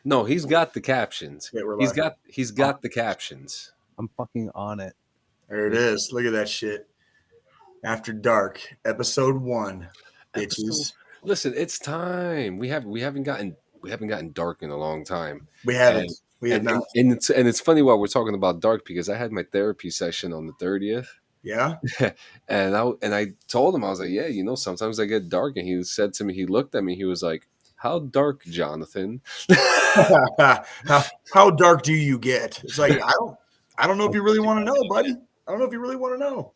No, he's got the captions. Yeah, we're He's live. got the captions. I'm fucking on it. There it is. Look at that shit. After Dark, episode 1, Episode. bitches. Listen, it's time. We haven't gotten dark in a long time. We haven't. And We have not. and it's funny while we're talking about dark because I had my therapy session on the 30th. Yeah. And I told him, I was like, yeah, sometimes I get dark. And he said to me, he looked at me, he was like, how dark, Jonathan? How dark do you get? It's like I don't know if you really want to know, buddy. I don't know if you really want to know.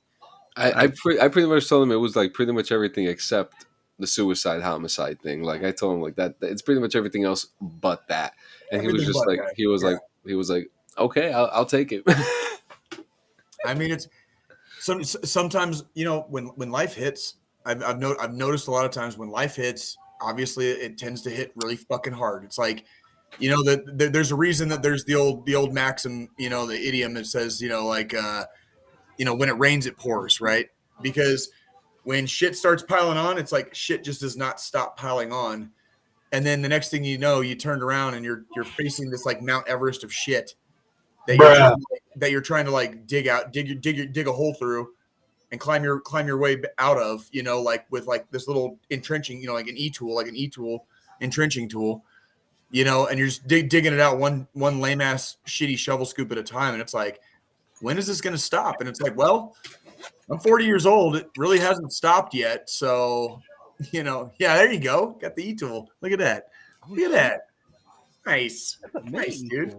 I pretty much told him it was like pretty much everything except the suicide homicide thing. Like I told him like that it's pretty much everything else but that. And he was Everything just but like that. he was like, okay, I'll take it. I mean, it's sometimes when life hits, I've noticed a lot of times when life hits, obviously it tends to hit really fucking hard. It's like there's a reason that there's the old maxim, the idiom that says when it rains it pours, right? Because when shit starts piling on, it's like shit just does not stop piling on, and then the next thing you know, you turned around and you're facing this like Mount Everest of shit that you're trying to like dig a hole through and climb your way out of, like with like this little entrenching, like an e-tool entrenching tool, and you're just digging it out one lame ass shitty shovel scoop at a time, and it's like, when is this going to stop? And it's like, well, I'm 40 years old. It really hasn't stopped yet. So, yeah, there you go. Got the e-tool. Look at that. Look at that. Nice. Nice, dude.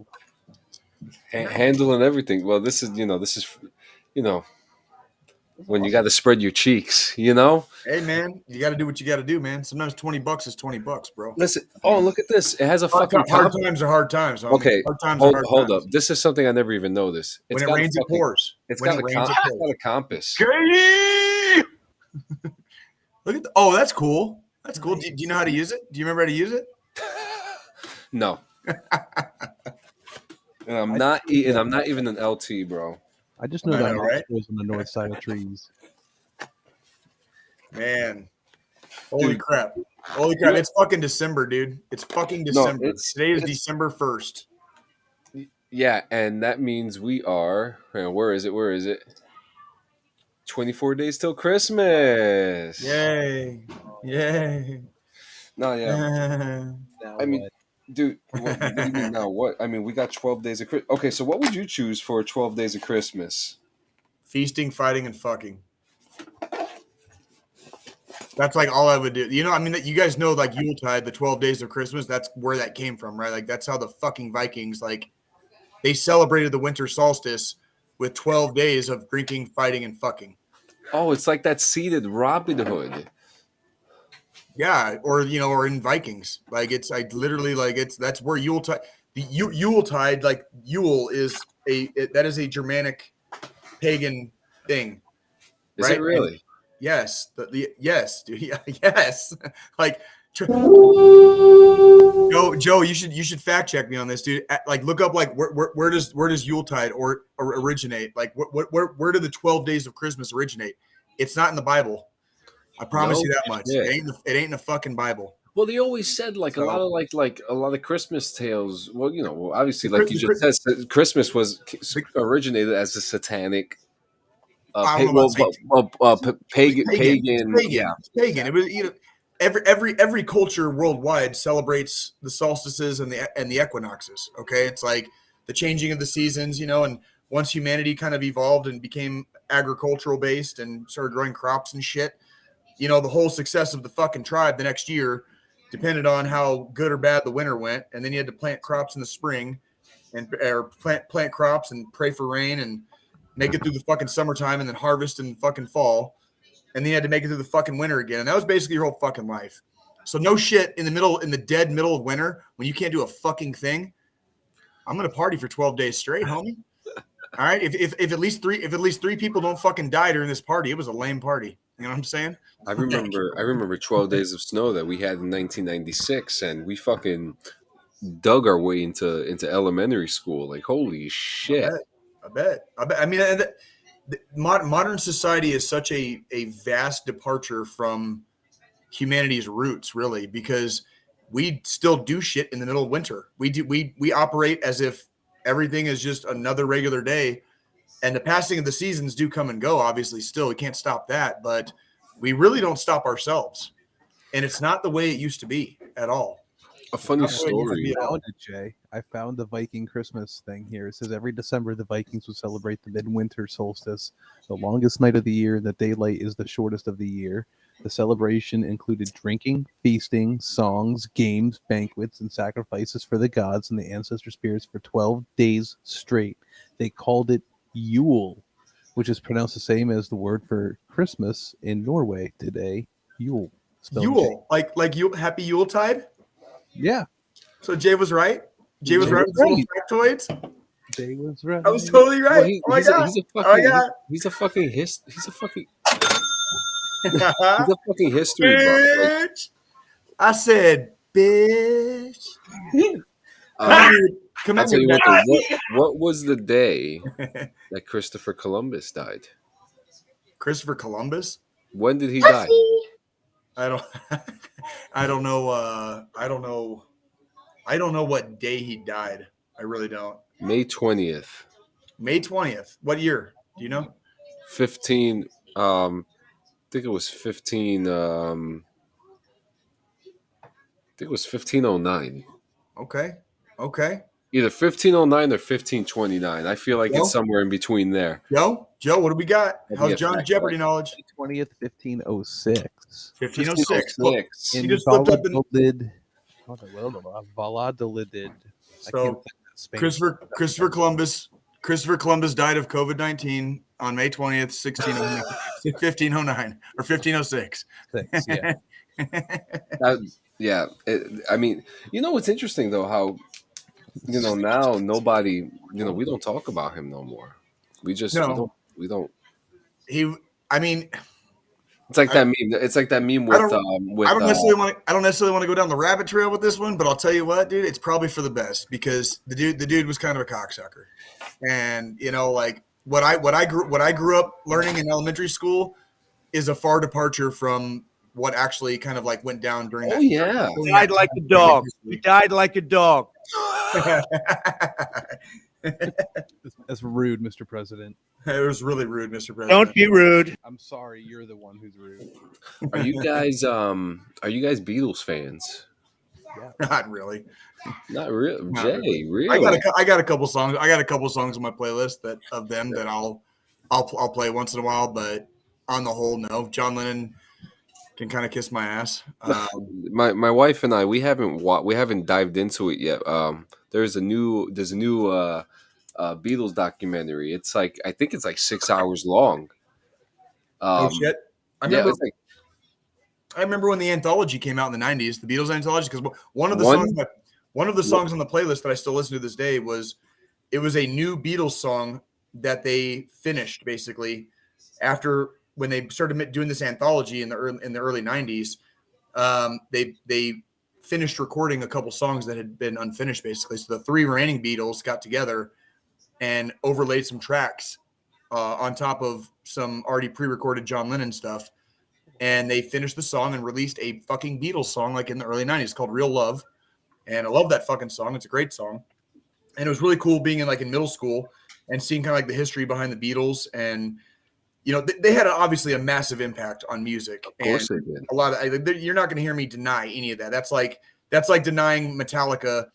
Handling everything. Well, this is when you got to spread your cheeks, Hey man, you got to do what you got to do, man. Sometimes $20 is $20, bro. Listen, look at this. It has a hard times are hard times. Okay, hard times are hard hold times. up. This is something I never even noticed. When it rains, it pours. It's got a compass. Look at that's cool. That's cool. Do you know how to use it? Do you remember how to use it? No. And I'm not even an LT, bro. I just know that right? was on the north side of trees. Man, holy crap! It's fucking December, dude. It's fucking December. Today is December 1st. Yeah, and that means we are. Where is it? 24 days till Christmas. Yay! No, yeah. I mean, dude, what do you mean now? What? I mean, we got 12 days of Christmas. Okay, so what would you choose for 12 days of Christmas? Feasting, fighting, and fucking. That's like all I would do. You guys know like Yule Tide, the 12 days of Christmas, that's where that came from, right? Like that's how the fucking Vikings, like they celebrated the winter solstice with 12 days of drinking, fighting, and fucking. Oh, it's like that seeded Robin Hood. Yeah, or in Vikings, like it's like literally like that's where Yule Tide, Yule Tide, like Yule is that is a Germanic pagan thing. Is it really? And yes, yes, dude, yes. Like, Joe, you should fact check me on this, dude. Like, look up like where does Yule Tide or originate? Like, where do the 12 days of Christmas originate? It's not in the Bible. I promise you that much. It ain't in the fucking Bible. Well, they always said a lot of Christmas tales. Well, obviously, like you just said, Christmas was originated as a satanic, pagan. Yeah, pagan. It was every culture worldwide celebrates the solstices and the equinoxes. Okay, it's like the changing of the seasons. And once humanity kind of evolved and became agricultural based and started growing crops and shit. The whole success of the fucking tribe the next year depended on how good or bad the winter went. And then you had to plant crops in the spring or plant crops and pray for rain and make it through the fucking summertime and then harvest in the fucking fall. And then you had to make it through the fucking winter again. And that was basically your whole fucking life. So no shit in the dead middle of winter when you can't do a fucking thing. I'm going to party for 12 days straight, homie. All right. If at least three people don't fucking die during this party, it was a lame party. You know what I'm saying? I remember 12 days of snow that we had in 1996, and we fucking dug our way into elementary school. Like, holy shit! I bet. I mean, modern society is such a vast departure from humanity's roots, really, because we still do shit in the middle of winter. We operate as if everything is just another regular day. And the passing of the seasons do come and go, obviously, still. We can't stop that, but we really don't stop ourselves. And it's not the way it used to be at all. A funny Not the way it used to story. be at all. Found it, Jay. I found the Viking Christmas thing here. It says every December the Vikings would celebrate the midwinter solstice, the longest night of the year. The daylight is the shortest of the year. The celebration included drinking, feasting, songs, games, banquets, and sacrifices for the gods and the ancestor spirits for 12 days straight. They called it Yule, which is pronounced the same as the word for Christmas in Norway today. Yule. Yule, like Yule, happy Yule Tide. Yeah. So Jay was right. Jay was right with his little factoids. Jay was right. I was totally right. Well, Oh my god! he's a fucking history buff. Like, I said, bitch. Come I'll at tell me, you man. what was the day that Christopher Columbus died? Christopher Columbus? When did he die? I don't know. I don't know what day he died. I really don't. May 20th. May 20th. What year? Do you know? 15 I think it was 15 I think it was 1509. Okay. Either 1509 or 1529. I feel like Joe? it's somewhere in between there. Joe, what do we got? Let me How's get John's back Jeopardy to knowledge? 20th, 1506. 1506. 1506. You just flipped up Valladolid. Valladolid. So Christopher Columbus died of COVID-19 on May 20th, 1509 or 1506. Yeah. I mean, what's interesting though, how now nobody, we don't talk about him no more. We just we don't. I mean, it's like that meme. It's like that meme with I don't necessarily want to go down the rabbit trail with this one, but I'll tell you what, dude, it's probably for the best because the dude was kind of a cocksucker, and like what I grew up learning in elementary school is a far departure from what actually kind of like went down during that. Yeah. He died like a dog. He died like a dog. That's rude, Mr. President. It was really rude, Mr. President. Don't be rude. I'm sorry, you're the one who's rude. Are you guys Beatles fans? Yeah. Not really. Not really. Not Jay, really. really? I got a couple songs. I got a couple songs on my playlist that I'll play once in a while, but on the whole, no. John Lennon can kind of kiss my ass. My wife and I, we haven't dived into it yet. There's a new Beatles documentary. It's like, I think it's like 6 hours long. Oh shit! I remember. It's like, I remember when the anthology came out in the '90s, the Beatles anthology, because one of the songs on the playlist that I still listen to this day was a new Beatles song that they finished basically after when they started doing this anthology in the early '90s. They finished recording a couple songs that had been unfinished basically. So the three remaining Beatles got together and overlaid some tracks on top of some already pre-recorded John Lennon stuff. And they finished the song and released a fucking Beatles song like in the early 90s called Real Love. And I love that fucking song. It's a great song. And it was really cool being in middle school and seeing kind of like the history behind the Beatles. And, they had obviously a massive impact on music. Of course they did. A lot of, you're not going to hear me deny any of that. That's like denying Metallica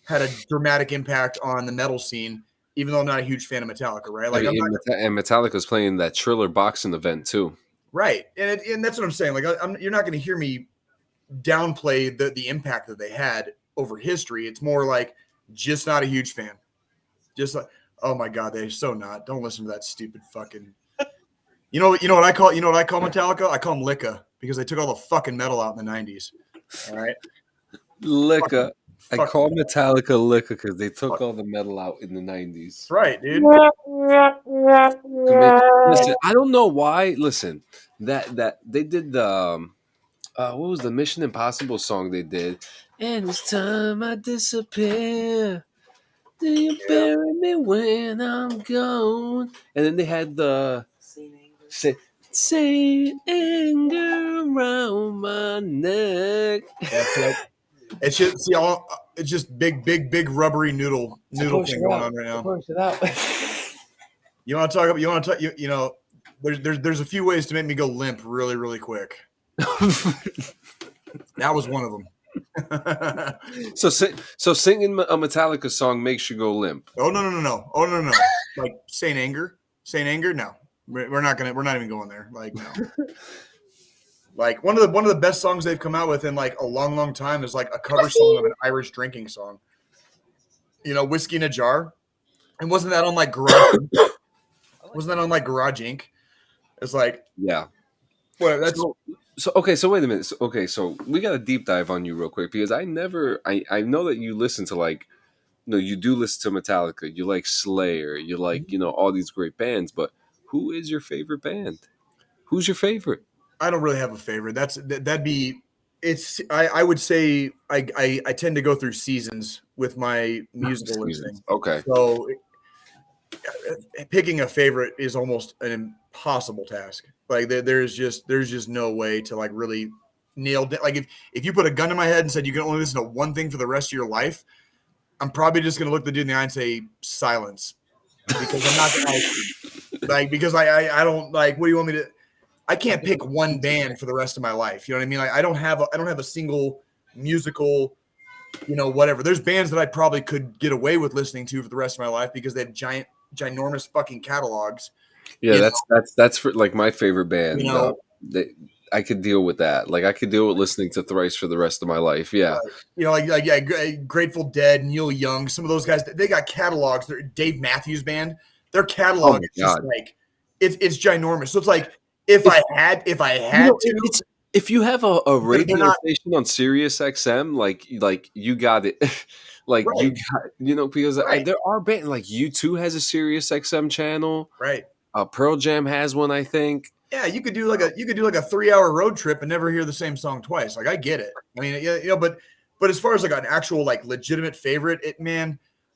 had a dramatic impact on the metal scene, even though I'm not a huge fan of Metallica, right? And Metallica's playing that Triller boxing event too. Right. And that's what I'm saying. You're not going to hear me downplay the impact that they had over history. It's more like just not a huge fan. Just like, oh my God, they're so not. Don't listen to that stupid fucking. You know what I call Metallica? I call them Licka because they took all the fucking metal out in the 90s. All right. Licka. I call Metallica Licka because they took all the metal out in the 90s. That's right, dude. Listen, I don't know why. Listen, that they did the what was the Mission Impossible song they did? And it's time I disappear. Do you bury me when I'm gone? And then they had the say anger around my neck. It's just it's just big rubbery noodle thing going on right now. Push it out. You want to talk about? You want to talk? You know, there's a few ways to make me go limp really quick. That was one of them. So singing a Metallica song makes you go limp. Oh no. Like Saint Anger. No, we're not even going there. Like no. Like one of the best songs they've come out with in like a long time is like a cover song of an Irish drinking song. You know, Whiskey in a Jar. And wasn't that on like Garage? Wasn't that on like Garage Inc? It's like yeah. Well, that's so okay. So wait a minute. So we got a deep dive on you real quick because I know that you listen to like, you do listen to Metallica. You like Slayer. You like all these great bands. But who is your favorite band? Who's your favorite? I don't really have a favorite. That'd be. It's. I would say I tend to go through seasons with my musical listening. Okay. So picking a favorite is almost an impossible task. Like there's just no way to like really nail it. Like if you put a gun to my head and said you can only listen to one thing for the rest of your life, I'm probably just gonna look the dude in the eye and say silence, because I'm not like because I don't like. What do you want me to? I can't pick one band for the rest of my life. You know what I mean? Like I don't have a single musical, whatever. There's bands that I probably could get away with listening to for the rest of my life because they have ginormous fucking catalogs. Yeah, that's for like my favorite band. I could deal with that. Like I could deal with listening to Thrice for the rest of my life. Yeah. Grateful Dead, Neil Young, some of those guys, they got catalogs. They're Dave Matthews Band. Their catalog is just like it's ginormous. So it's like if I had to, if you have a radio station on Sirius XM, like you got it. Like right. You got, because there are bands like U2 has a Sirius XM channel. Right. Pearl Jam has one, I think. Yeah, you could do like a 3-hour road trip and never hear the same song twice. Like I get it. I mean, but as far as like an actual like legitimate favorite,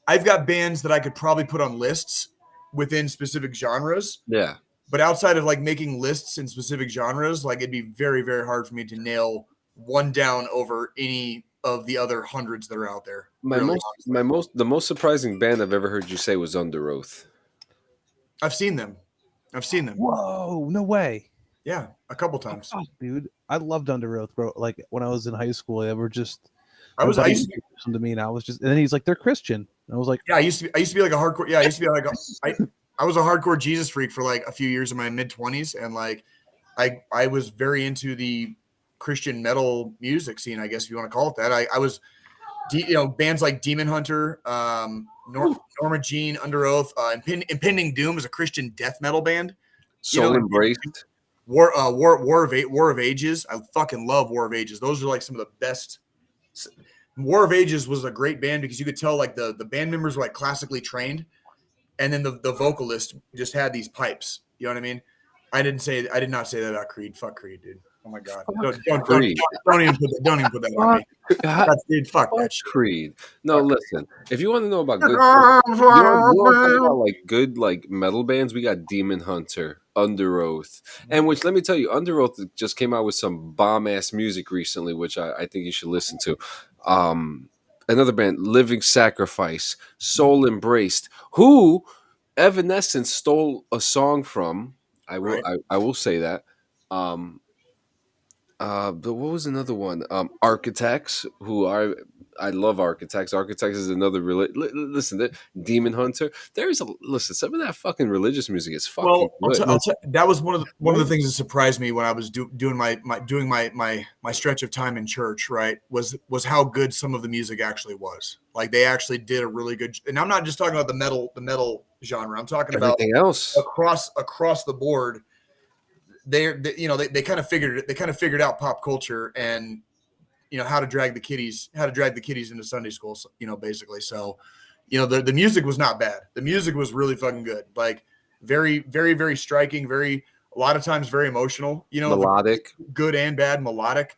I've got bands that I could probably put on lists within specific genres. Yeah. But outside of like making lists in specific genres, like it'd be very, very hard for me to nail one down over any of the other hundreds that are out there. The most surprising band I've ever heard you say was Under Oath. I've seen them. Whoa, no way. Yeah, a couple times. Oh, dude, I loved Under Oath, bro. Like when I was in high school, I used to listen to me, and I was just, and then he's like, they're Christian. And I was like, yeah, I used to be like a hardcore. Yeah, I was a hardcore Jesus freak for like a few years in my mid-20s, and like I was very into the Christian metal music scene, I guess if you want to call it that. I was, bands like Demon Hunter, Norma Jean, Under Oath, Impending Doom is a Christian death metal band. Soul Embraced. War of Ages. I fucking love War of Ages. Those are like some of the best. War of Ages was a great band because you could tell like the band members were like classically trained, and then the vocalist just had these pipes. You know what I mean? I did not say that about Creed. Fuck Creed, dude. Oh my god! Don't even put that on me. Dude, fuck that shit. Creed. No, listen. If you want to know about good, about like good like metal bands, we got Demon Hunter, Under Oath, and which let me tell you, Under Oath just came out with some bomb ass music recently, which I think you should listen to. Another band, Living Sacrifice, Soul Embraced, who Evanescence stole a song from. I will say that. But what was another one? Architects, who I love Architects. Architects is another listen. Demon Hunter. Some of that fucking religious music is fucking good. That was one of the things that surprised me when I was doing my stretch of time in church. Right, was how good some of the music actually was. Like they actually did a really good. And I'm not just talking about the metal genre. I'm talking everything about else across the board. They kind of figured out pop culture and how to drag the kiddies into Sunday school, basically. So the music was not bad. The music was really fucking good, like very, very, very striking, a lot of times very emotional, melodic, good and bad, melodic.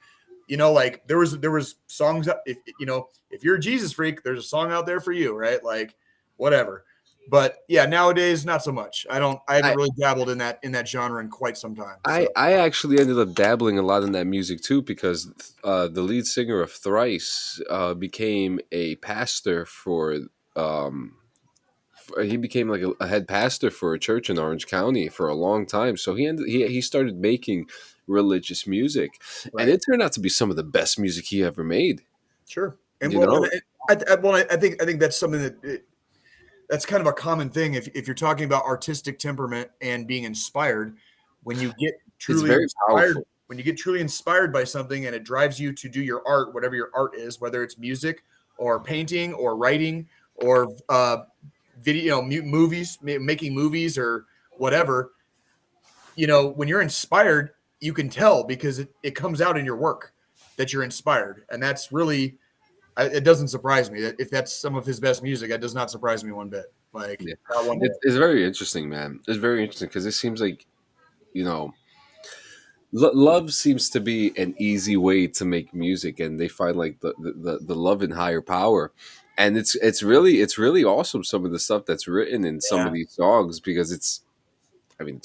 Like there was songs. If you're a Jesus freak, there's a song out there for you, right? Like whatever. But yeah, nowadays not so much. I haven't really dabbled in that genre in quite some time. So. I actually ended up dabbling a lot in that music too because the lead singer of Thrice became a pastor for he became like a head pastor for a church in Orange County for a long time. So he started making religious music, and Right. it turned out to be some of the best music he ever made. Sure. And You know, I think that's something that that's kind of a common thing if you're talking about artistic temperament and being inspired. When you get it's truly very inspired, powerful. when you get truly inspired by something and it drives you to do your art, whatever your art is, whether it's music or painting or writing or video, movies, making movies or whatever, when you're inspired, you can tell because it comes out in your work that you're inspired. And that's really, it doesn't surprise me that if that's some of his best music, that does not surprise me one bit. Like, Yeah. not one bit. It's very interesting, man. It's very interesting because it seems like, you know, love seems to be an easy way to make music, and they find like the love in higher power. And it's really awesome some of the stuff that's written in some of Yeah. these songs because it's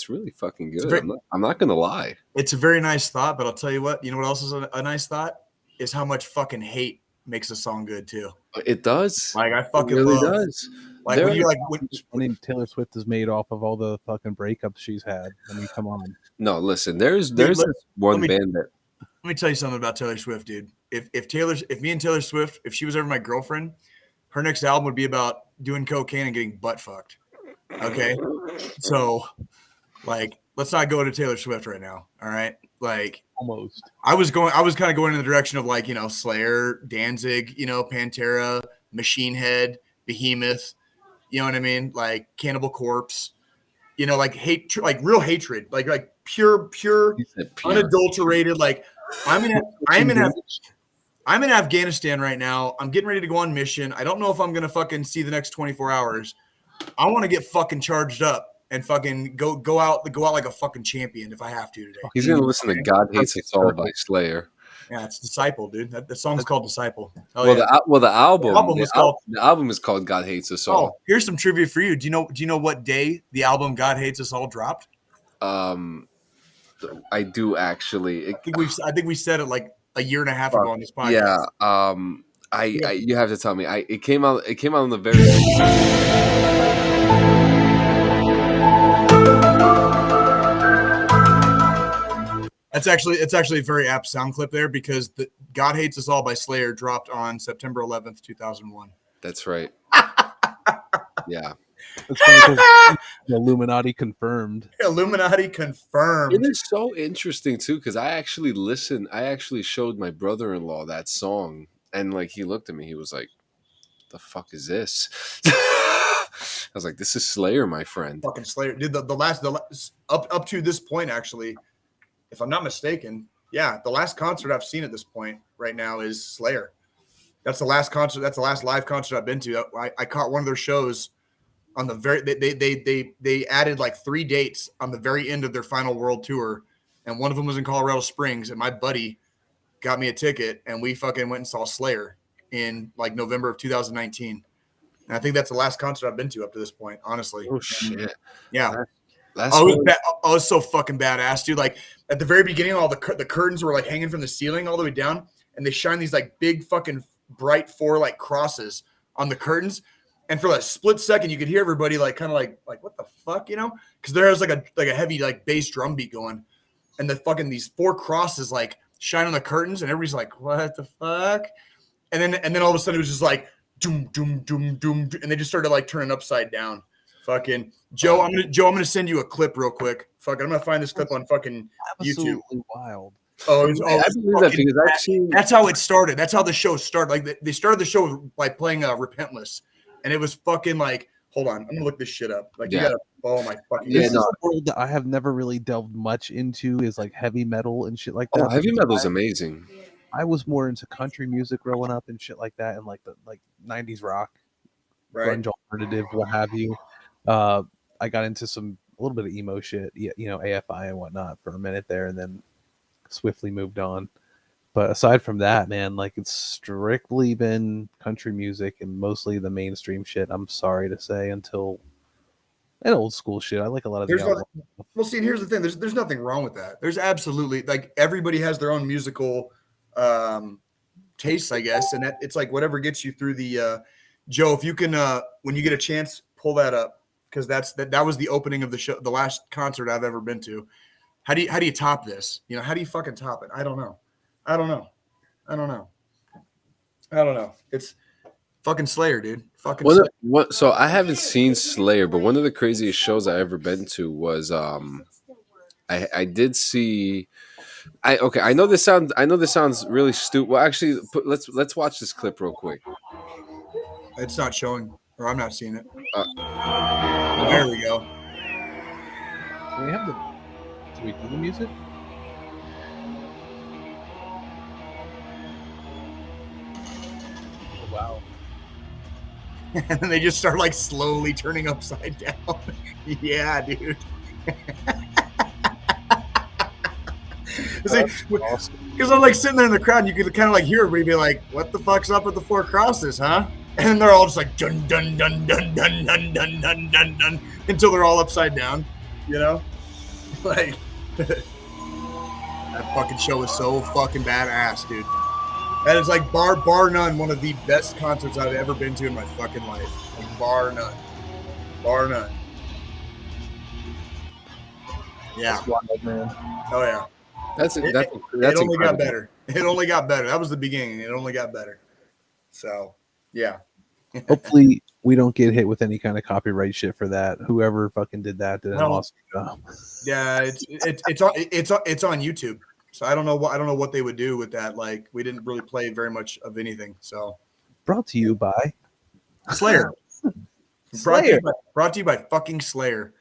really fucking It's a good. very, I'm not gonna lie. it's a very nice thought, but I'll tell you what, what else is a nice thought is how much fucking hate makes a song good too. It does. Like I It fucking really love, does. like There when are you like, I mean, Taylor Swift is made off of all the fucking breakups she's had. I mean, come on. no listen. There's dude, this one me band that let me tell you something about Taylor Swift, dude. If me and Taylor Swift, if she was ever my girlfriend, her next album would be about doing cocaine and getting butt fucked. Okay, so like, let's not go to Taylor Swift right now. All right, like Almost. I was kind of going in the direction of like, Slayer, Danzig, Pantera, Machine Head, Behemoth, you know what I mean? Like Cannibal Corpse, like hate, like real hatred, like pure, he said pure. unadulterated. Like I'm in Afghanistan right now. I'm getting ready to go on mission. I don't know if I'm going to fucking see the next 24 hours. I want to get fucking charged up and fucking go out like a fucking champion if I have to today. He's gonna listen to "God Hates Us All" by Slayer. Yeah, it's Disciple, dude. The song's called Disciple. Hell Well, yeah. the album The album is called. is called "God Hates Us All." Oh, here's some trivia for you. Do you know what day the album God Hates Us All dropped? I do actually. I think we said it like a year and a half ago on this podcast. Yeah. I you have to tell me. It came out. It came out on the very. It's actually a very apt sound clip there because the God Hates Us All by Slayer dropped on September 11th, 2001. That's right. Yeah. It's funny 'cause the Illuminati confirmed. Illuminati It confirmed. is so interesting too because I actually listened. I actually showed my brother-in-law that song, and like he looked at me. He was like, "The fuck is this?" I was like, "This is Slayer, my friend." Fucking Slayer. Dude, the last up to this point, actually, if I'm not mistaken, yeah, the last concert I've seen at this point right now is Slayer. That's the last concert. That's the last live concert I've been to. I caught one of their shows on the very. They added like 3 dates on the very end of their final world tour, and one of them was in Colorado Springs. And my buddy got me a ticket, and we fucking went and saw Slayer in like November of 2019. And I think that's the last concert I've been to up to this point. Honestly. Oh shit! Yeah. That's I was one- I was so fucking badass, dude. Like at the very beginning, all the curtains were like hanging from the ceiling all the way down, and they shine these like big fucking bright 4 like crosses on the curtains. And for a split second, you could hear everybody like kind of like what the fuck, Because there was like a heavy like bass drum beat going, and the fucking these 4 crosses like shine on the curtains, and everybody's like, what the fuck? And then all of a sudden it was just like doom doom doom doom, and they just started like turning upside down. Fucking Joe, I'm gonna send you a clip real quick. Fucking, I'm gonna find this clip on fucking YouTube. Absolutely wild. Oh, I believe that because I've seen. that's how it started. That's how the show started. Like they started the show by playing Repentless, and it was fucking like, hold on, I'm gonna look this shit up. Like you Yeah. gotta follow my fucking. Yeah, This is no. a world that I have never really delved much into is like heavy metal and shit like that. Oh, heavy metal is amazing. I was more into country music growing up and shit like that, and like the 90s rock, Right. grunge alternative, what have you. I got into a little bit of emo shit, AFI and whatnot for a minute there, and then swiftly moved on. But aside from that, man, like it's strictly been country music and mostly the mainstream shit. I'm sorry to say, until and old school shit. I like a lot of There's the nothing. outlaw. Well, see, here's the thing. There's nothing wrong with that. There's absolutely like everybody has their own musical tastes, I guess, and that it's like whatever gets you through the. Joe, if you can, when you get a chance, pull that up because that was the opening of the show, the last concert I've ever been to. How do you top this? You know, how do you fucking top it? I don't know. It's fucking Slayer, dude. Fucking Slayer. So I haven't seen Slayer, but one of the craziest shows I ever been to was I did see I know this sounds really stupid. Well, actually, let's watch this clip real quick. It's not showing, or I'm not seeing it. Uh, There we go. Do we have the? Do we do the music? Oh, wow. And then they just start like slowly turning upside down. Yeah, dude. Because I'm like sitting there in the crowd, and you could kind of like hear everybody be like, "What the fuck's up with the four crosses, huh?" And they're all just like dun dun dun dun dun dun dun dun dun dun until they're all upside down, you know? Like that fucking show was so fucking badass, dude. That is like bar none one of the best concerts I've ever been to in my fucking life. Like bar none. Yeah. That's wild, man. Oh yeah. It only got better. It only got better. That was the beginning. It only got better. So yeah. Hopefully, we don't get hit with any kind of copyright shit for that. Whoever fucking did that did an awesome job. Yeah, it's on YouTube. So I don't know what they would do with that. Like we didn't really play very much of anything. So Brought to you by Slayer. Slayer. Brought to you by fucking Slayer.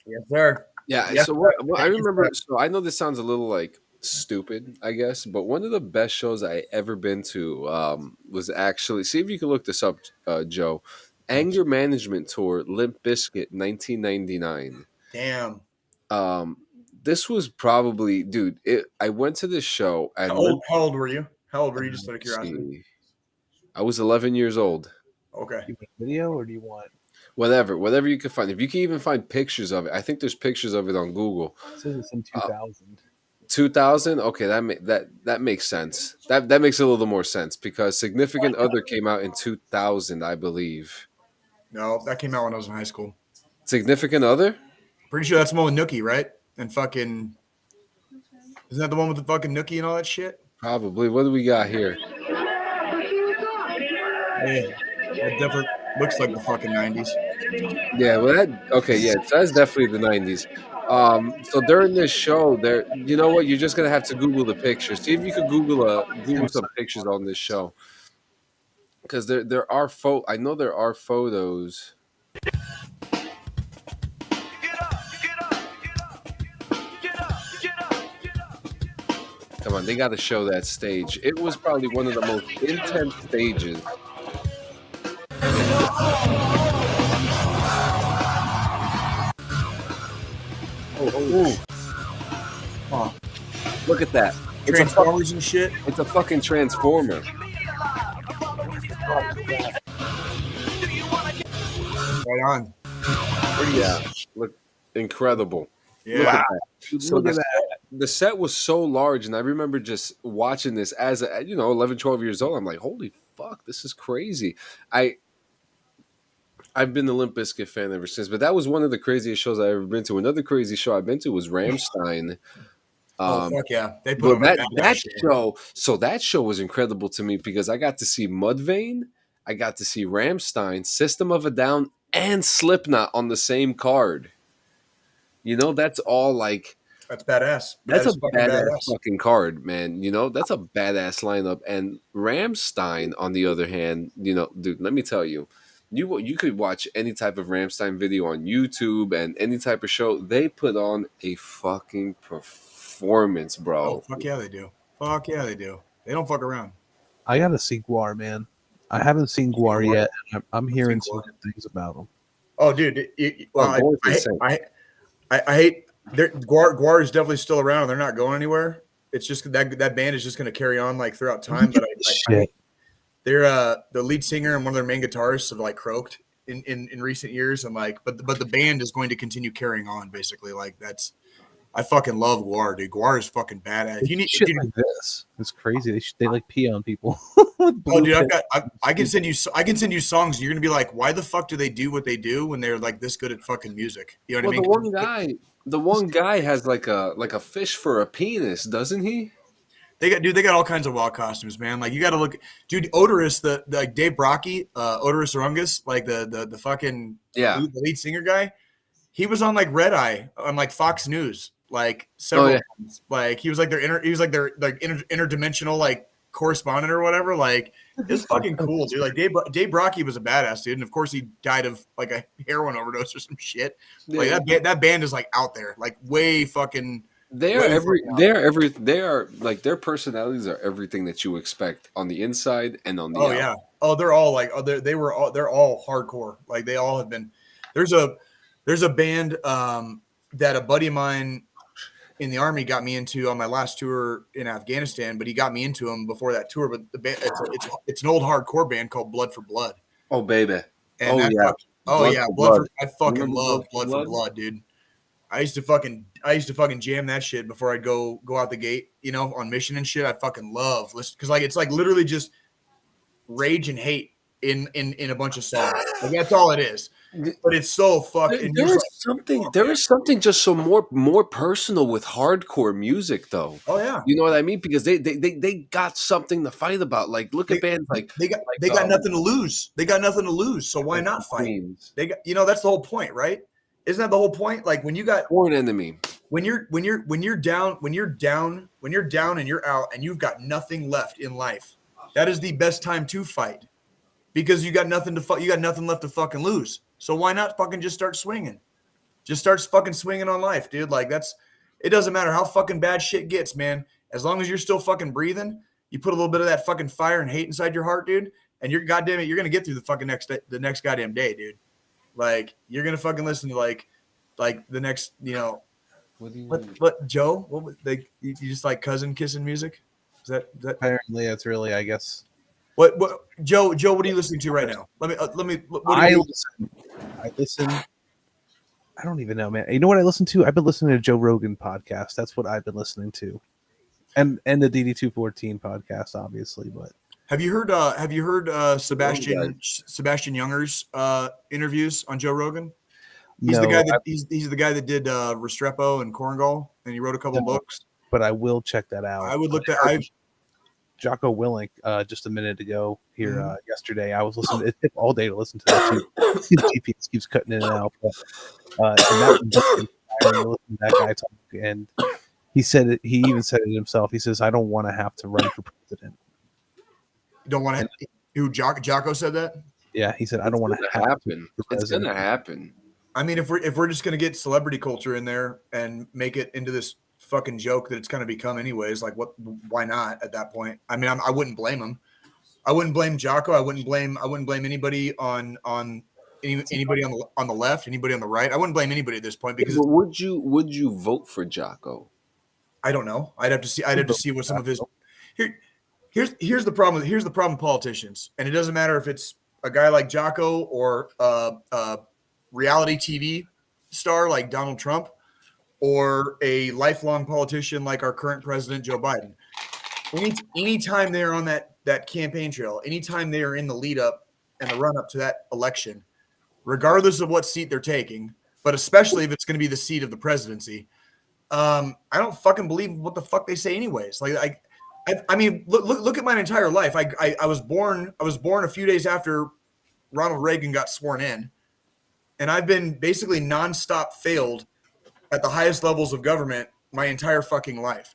Yes, sir. Yeah. Yes, So what I remember. So I know this sounds a little like stupid, I guess, but one of the best shows I ever been to was actually, see if you can look this up, Joe. Anger Management Tour, Limp Bizkit, 1999. Damn. This was probably, dude. I went to this show and How old were you? How old were you? Just out of curiosity. I was 11 years old. Okay. Do you want video or do you want? Whatever you can find. If you can even find pictures of it, I think there's pictures of it on Google. It says it's in 2000. 2000. Okay, that makes sense. That makes a little more sense because Significant Other came out in 2000, I believe. No, that came out when I was in high school. Significant Other? Pretty sure that's the one with Nookie, right? And fucking, isn't that the one with the fucking Nookie and all that shit? Probably. What do we got here? Yeah, that definitely looks like the fucking 90s. Yeah, well, that's definitely the 90s. So during this show, you know what? You're just gonna have to Google the pictures. See if you could Google some pictures on this show, because there are I know there are photos. Come on, they got to show that stage. It was probably one of the most intense stages. Oh. Look at that. Transformers and shit. It's a fucking transformer. Right on. Yeah. Look, incredible. Yeah. Look at that. So the set was so large, and I remember just watching this as 11, 12 years old. I'm like, holy fuck, this is crazy. I've been a Limp Bizkit fan ever since, but that was one of the craziest shows I've ever been to. Another crazy show I've been to was Rammstein. Oh fuck yeah! They put on that show. So that show was incredible to me because I got to see Mudvayne, I got to see Rammstein, System of a Down, and Slipknot on the same card. You know, that's all like that's badass. That's a badass fucking card, man. You know, that's a badass lineup. And Rammstein, on the other hand, dude, let me tell you. You could watch any type of Rammstein video on YouTube and any type of show. They put on a fucking performance, bro. Oh, fuck yeah, they do. Fuck yeah, they do. They don't fuck around. I gotta see Guar, man. I haven't seen Guar yet. I'm hearing some good things about them. Oh, dude. I Guar is definitely still around. They're not going anywhere. It's just that band is just going to carry on like throughout time. But Shit. they're the lead singer and one of their main guitarists have like croaked in recent years. And like, but the band is going to continue carrying on. Basically, like I fucking love Guar, dude. Guar is fucking badass. If you need Shit like this, it's crazy. They like pee on people. oh, dude, I can send you songs. And you're gonna be like, why the fuck do they do what they do when they're like this good at fucking music? You know what I mean? The one guy has like a fish for a penis, doesn't he? They got all kinds of wild costumes, man. Like you got to look, dude. Odorous, the like Dave Brocky, Odorous Rungus, like the fucking the lead singer guy. He was on like Red Eye on like Fox News, like several times. Like he was like their interdimensional like correspondent or whatever. Like it's fucking cool, dude. Like Dave Brocky was a badass dude, and of course he died of like a heroin overdose or some shit. Like that band is like out there, like way fucking. They are like their personalities are everything that you expect on the inside and on the out. Yeah. Oh, they're all like they're all hardcore. Like they all have been. There's a band that a buddy of mine in the army got me into on my last tour in Afghanistan, but he got me into them before that tour. But the band it's an old hardcore band called Blood for Blood. Oh baby. And I fucking love Blood for Blood, dude. I used to fucking jam that shit before I'd go out the gate, you know, on mission and shit. I fucking love listen because like it's like literally just rage and hate in a bunch of songs. Like that's all it is. But it's so fucking. There is something just so more personal with hardcore music, though. Oh yeah, you know what I mean? Because they got something to fight about. Like look at bands like they got nothing to lose. They got nothing to lose, so why not fight? They got that's the whole point, right? Isn't that the whole point? Like when you got Born Enemy, when you're down and you're out and you've got nothing left in life, that is the best time to fight because you got nothing left to fucking lose. So why not fucking just start swinging? Just start fucking swinging on life, dude. Like it doesn't matter how fucking bad shit gets, man. As long as you're still fucking breathing, you put a little bit of that fucking fire and hate inside your heart, dude, and you're goddamn it, you're gonna get through the fucking the next goddamn day, dude. Like you're gonna fucking listen to like the next, What Joe? What was you just like cousin kissing music? Is that apparently it's really, I guess. What Joe? What are you listening to right now? I listen. I don't even know, man. You know what I listen to? I've been listening to Joe Rogan podcast. That's what I've been listening to, and the DD214 podcast, obviously. But have you heard Sebastian Younger's interviews on Joe Rogan? He's the guy that did Restrepo and Korngal, and he wrote a couple books. But I will check that out. I would look at Jocko Willink just a minute ago here yesterday. I was listening. It took all day to listen to that too. GPS keeps cutting in and out. But, and that guy talk, and he said it. He even said it himself. He says, "I don't want to have to run for president." You don't want to. Who Jocko said that? Yeah, he said, "I don't want to happen. It's gonna happen." I mean, if we're just gonna get celebrity culture in there and make it into this fucking joke that it's gonna become anyways, like why not at that point? I mean, I wouldn't blame him. I wouldn't blame Jocko. I wouldn't blame anybody on anybody on the left, anybody on the right. I wouldn't blame anybody at this point because. But would you vote for Jocko? I don't know. I'd have to see what some of his. Here's the problem. Here's the problem with politicians, and it doesn't matter if it's a guy like Jocko or reality TV star like Donald Trump or a lifelong politician like our current president, Joe Biden. Anytime they're on that campaign trail, anytime they are in the lead up and the run up to that election, regardless of what seat they're taking, but especially if it's going to be the seat of the presidency, I don't fucking believe what the fuck they say anyways. I mean, look at my entire life. I was born a few days after Ronald Reagan got sworn in. And I've been basically nonstop failed at the highest levels of government my entire fucking life.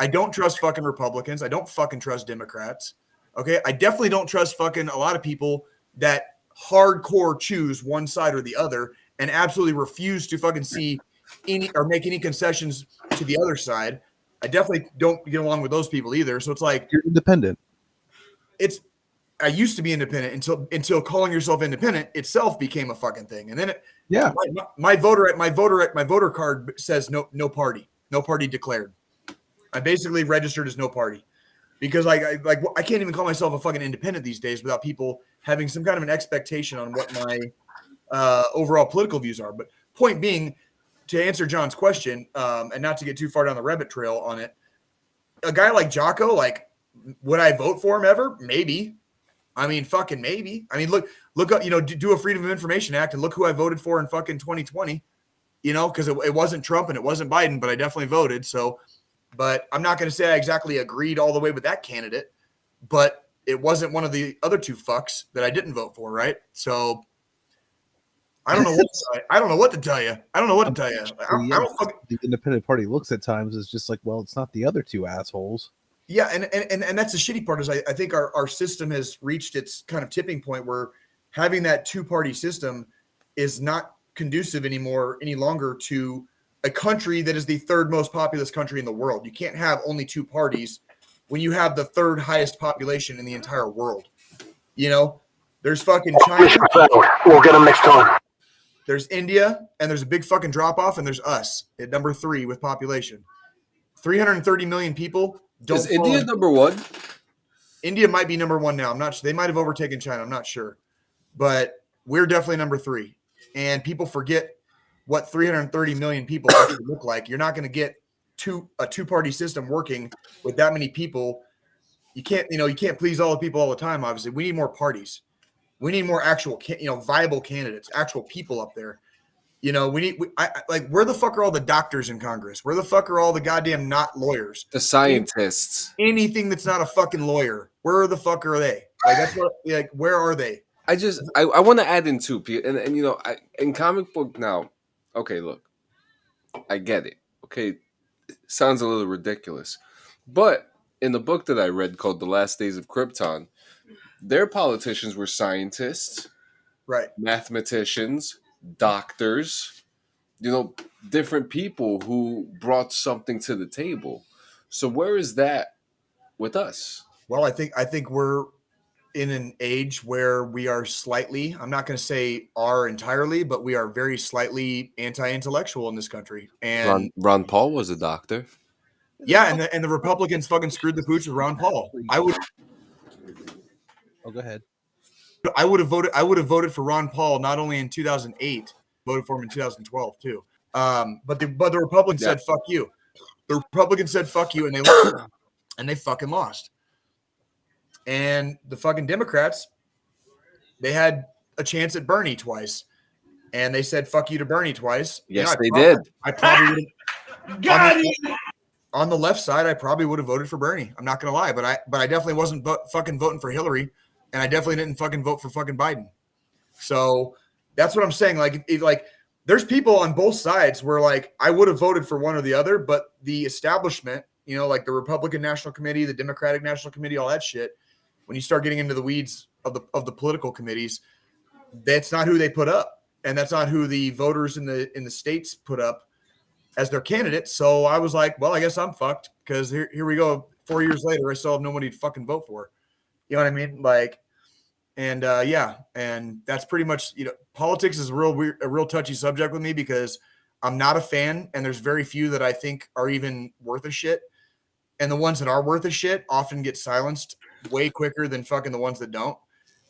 I don't trust fucking Republicans. I don't fucking trust Democrats. Okay. I definitely don't trust fucking a lot of people that hardcore choose one side or the other and absolutely refuse to fucking see any or make any concessions to the other side. I definitely don't get along with those people either. So it's like you're independent. I used to be independent until calling yourself independent itself became a fucking thing. And then my voter card says no party declared. I basically registered as no party because I can't even call myself a fucking independent these days without people having some kind of an expectation on what my overall political views are. But point being, to answer John's question, and not to get too far down the rabbit trail on it, a guy like Jocko, like, would I vote for him ever? Maybe. I mean, fucking maybe. I mean, look up, do a Freedom of Information Act and look who I voted for in fucking 2020, because it wasn't Trump and it wasn't Biden, but I definitely voted. So, but I'm not going to say I exactly agreed all the way with that candidate, but it wasn't one of the other two fucks that I didn't vote for, right? So I don't know what to tell you. I don't know what to tell you. The independent party looks at times as just like, well, it's not the other two assholes. Yeah, and that's the shitty part is I think our system has reached its kind of tipping point where having that two-party system is not conducive any longer to a country that is the third most populous country in the world. You can't have only two parties when you have the third highest population in the entire world. There's fucking China. We'll get them next time. There's India, and there's a big fucking drop-off, and there's us at number 3 with population. 330 million people. Is India number 1? India might be number 1 now. I'm not sure. They might have overtaken China. I'm not sure. But we're definitely number 3. And people forget what 330 million people actually look like. You're not going to get a two-party system working with that many people. You can't please all the people all the time, obviously. We need more parties. We need more actual, viable candidates, actual people up there. Where the fuck are all the doctors in Congress? Where the fuck are all the goddamn not lawyers? The scientists. Anything that's not a fucking lawyer. Where the fuck are they? Where are they? I want to add in too, and in comic book now. Okay, look, I get it. Okay, sounds a little ridiculous, but in the book that I read called The Last Days of Krypton, their politicians were scientists, right? Mathematicians, doctors, different people who brought something to the table. So where is that with us? Well, I think we're in an age where we are slightly, I'm not going to say are entirely, but we are very slightly anti-intellectual in this country. And Ron Paul was a doctor. Yeah, and the Republicans fucking screwed the pooch with Ron Paul. Oh, go ahead. I would have voted for Ron Paul not only in 2008, voted for him in 2012 too. But the Republicans said fuck you. The Republicans said fuck you, and they lost, and they fucking lost. And the fucking Democrats, they had a chance at Bernie twice, and they said fuck you to Bernie twice. Yes, they did. I probably would Got it. on the left side. I probably would have voted for Bernie. I'm not gonna lie, but I definitely wasn't fucking voting for Hillary. And I definitely didn't fucking vote for fucking Biden. So that's what I'm saying. There's people on both sides where I would have voted for one or the other, but the establishment, like the Republican National Committee, the Democratic National Committee, all that shit. When you start getting into the weeds of the political committees, that's not who they put up, and that's not who the voters in the states put up as their candidate. So I was like, well, I guess I'm fucked because here we go. 4 years later, I still have nobody to fucking vote for. You know what I mean? And that's pretty much, politics is a real touchy subject with me because I'm not a fan, and there's very few that I think are even worth a shit. And the ones that are worth a shit often get silenced way quicker than fucking the ones that don't.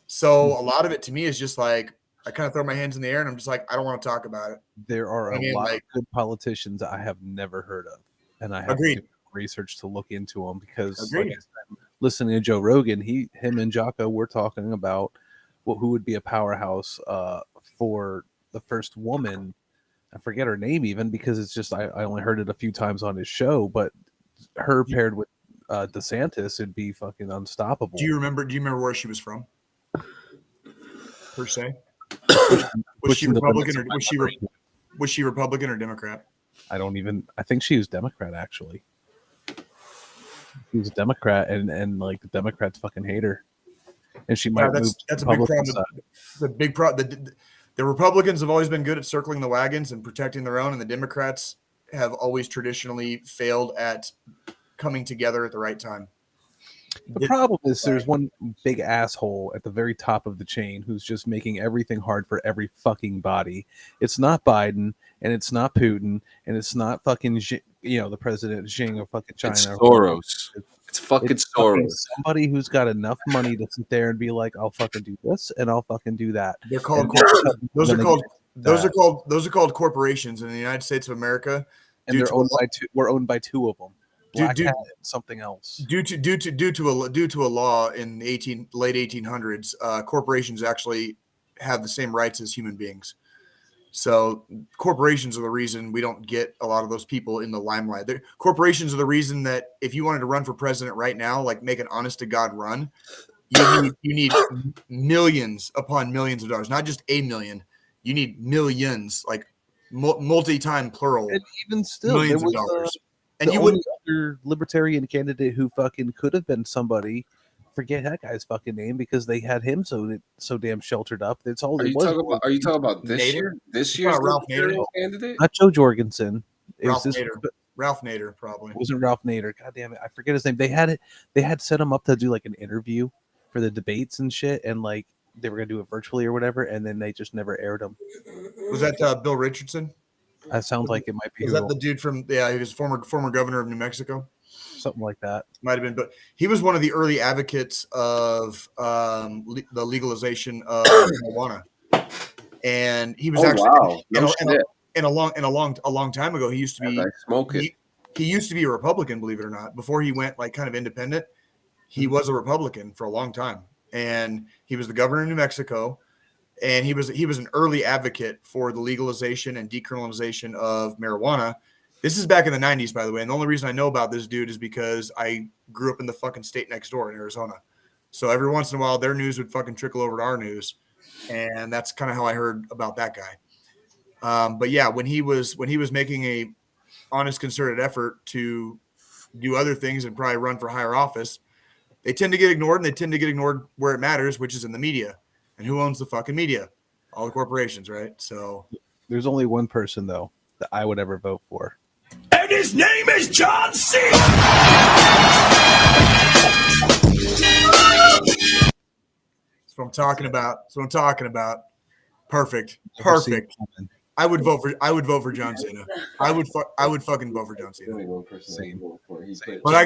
So a lot of it to me is just I kind of throw my hands in the air and I'm just like, I don't want to talk about it. There are a lot of good politicians I have never heard of, and I have to do research to look into them because listening to Joe Rogan, him and Jocko were talking about who would be a powerhouse for the first woman. I forget her name even because it's just I only heard it a few times on his show, but her paired with DeSantis would be fucking unstoppable. Do you remember where she was from? Per se, was she Republican or was she Republican or Democrat? I think she was Democrat actually. She was a Democrat, and the Democrats fucking hate her, and she might move. That's a big problem. The big problem. The Republicans have always been good at circling the wagons and protecting their own, and the Democrats have always traditionally failed at coming together at the right time. The problem is there's one big asshole at the very top of the chain who's just making everything hard for every fucking body. It's not Biden, and it's not Putin, and it's not fucking the president Xi of fucking China. It's Soros. It's fucking It's fucking Soros. somebody who's got enough money to sit there and be like, "I'll fucking do this and I'll fucking do that." They're called And those are called corporations in the United States of America. and they're owned by two. We're owned by two of them. Black Due- Hat and something else. due to a law in the late 1800s. Corporations actually have the same rights as human beings. So corporations are the reason we don't get a lot of those people in the limelight. Corporations are the reason that if you wanted to run for president right now, like make an honest to God run, you need millions upon millions of dollars, not just a million. You need millions, like multi-time plural, And even still, millions there of was dollars. And the you only would other libertarian candidate who fucking could have been somebody. Forget that guy's fucking name because they had him so damn sheltered up. That's all Are it you was. talking about this Nader? year? This You're year's talking about Ralph Libertarian Nader? candidate? Not Joe Jorgensen. It Ralph was Nader. Ralph Nader, probably. It wasn't Ralph Nader. God damn it, I forget his name. They had set him up to do like an interview for the debates and shit, and like they were gonna do it virtually or whatever, and then they just never aired him. Was that Bill Richardson? That sounds like it might be Was that the dude from? Yeah, he was former governor of New Mexico. something like that. Might have been, but he was one of the early advocates of the legalization of marijuana, and he was Wow. No shit. a long time ago. He used to be I smoke it. he used to be a Republican, believe it or not. Before he went like kind of independent, he was a Republican for a long time, and he was the governor of New Mexico. And he was an early advocate for the legalization and decriminalization of marijuana. This is back in the 90s, by the way. And the only reason I know about this dude is because I grew up in the fucking state next door in Arizona. So every once in a while, their news would fucking trickle over to our news. And that's kind of how I heard about that guy. But yeah, when he was making a honest, concerted effort to do other things and probably run for higher office, they tend to get ignored, and they tend to get ignored where it matters, which is in the media. And who owns the fucking media? All the corporations, right? So There's only one person though that I would ever vote for. And his name is John C. that's what I'm talking about. Perfect. Never seen it Perfect. coming. I would vote for John Cena. I would fucking vote for John Cena. Same. But I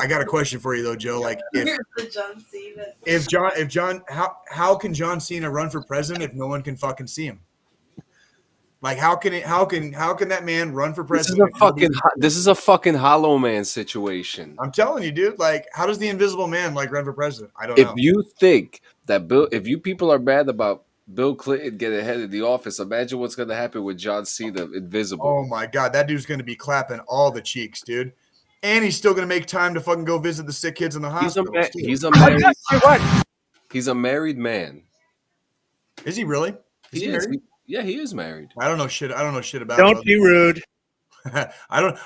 got a question for you though, Joe. Like if John how can John Cena run for president if no one can fucking see him? Like how can that man run for president? This is a fucking Hollow Man situation. I'm telling you, dude. Like, how does the Invisible Man like run for president? I don't If know. you think that if you people are mad about Bill Clinton getting ahead of the office, imagine what's going to happen with John Cena, Invisible. Oh my God, that dude's going to be clapping all the cheeks, dude. And he's still going to make time to fucking go visit the sick kids in the hospital. He's a married man. Is he really? Is he married? Yeah, he is married. I don't know shit about Don't him. be rude. I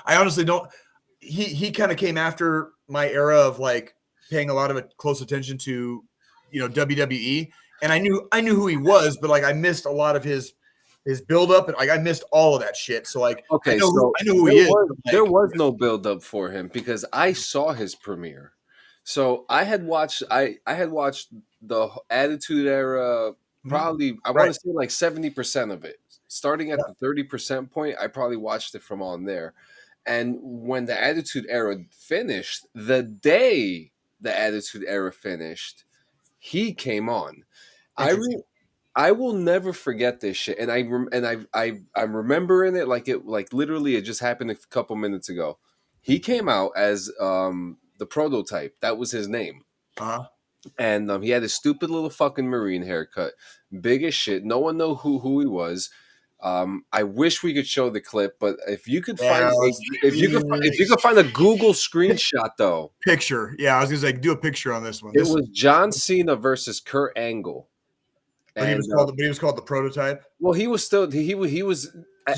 honestly don't. He kind of came after my era of like paying a lot of close attention to, WWE, and I knew who he was, but like I missed a lot of his build up, and like I missed all of that shit. So like, okay, I know who he is. There was no build up for him because I saw his premiere. So I had watched the Attitude Era. Probably, I want to say like 70% of it. Starting at the 30% point, I probably watched it from on there. And when the Attitude Era finished, the day the Attitude Era finished, he came on. I will never forget this shit, and I'm remembering it like literally it just happened a couple minutes ago. He came out as the Prototype. That was his name. And he had a stupid little fucking Marine haircut, big as shit. No one know who he was. I wish we could show the clip, but if you could find a Google screenshot though, picture. Yeah, I was gonna say do a picture on this one. It was John Cena versus Kurt Angle. But he was called the Prototype. Well, he was still he was.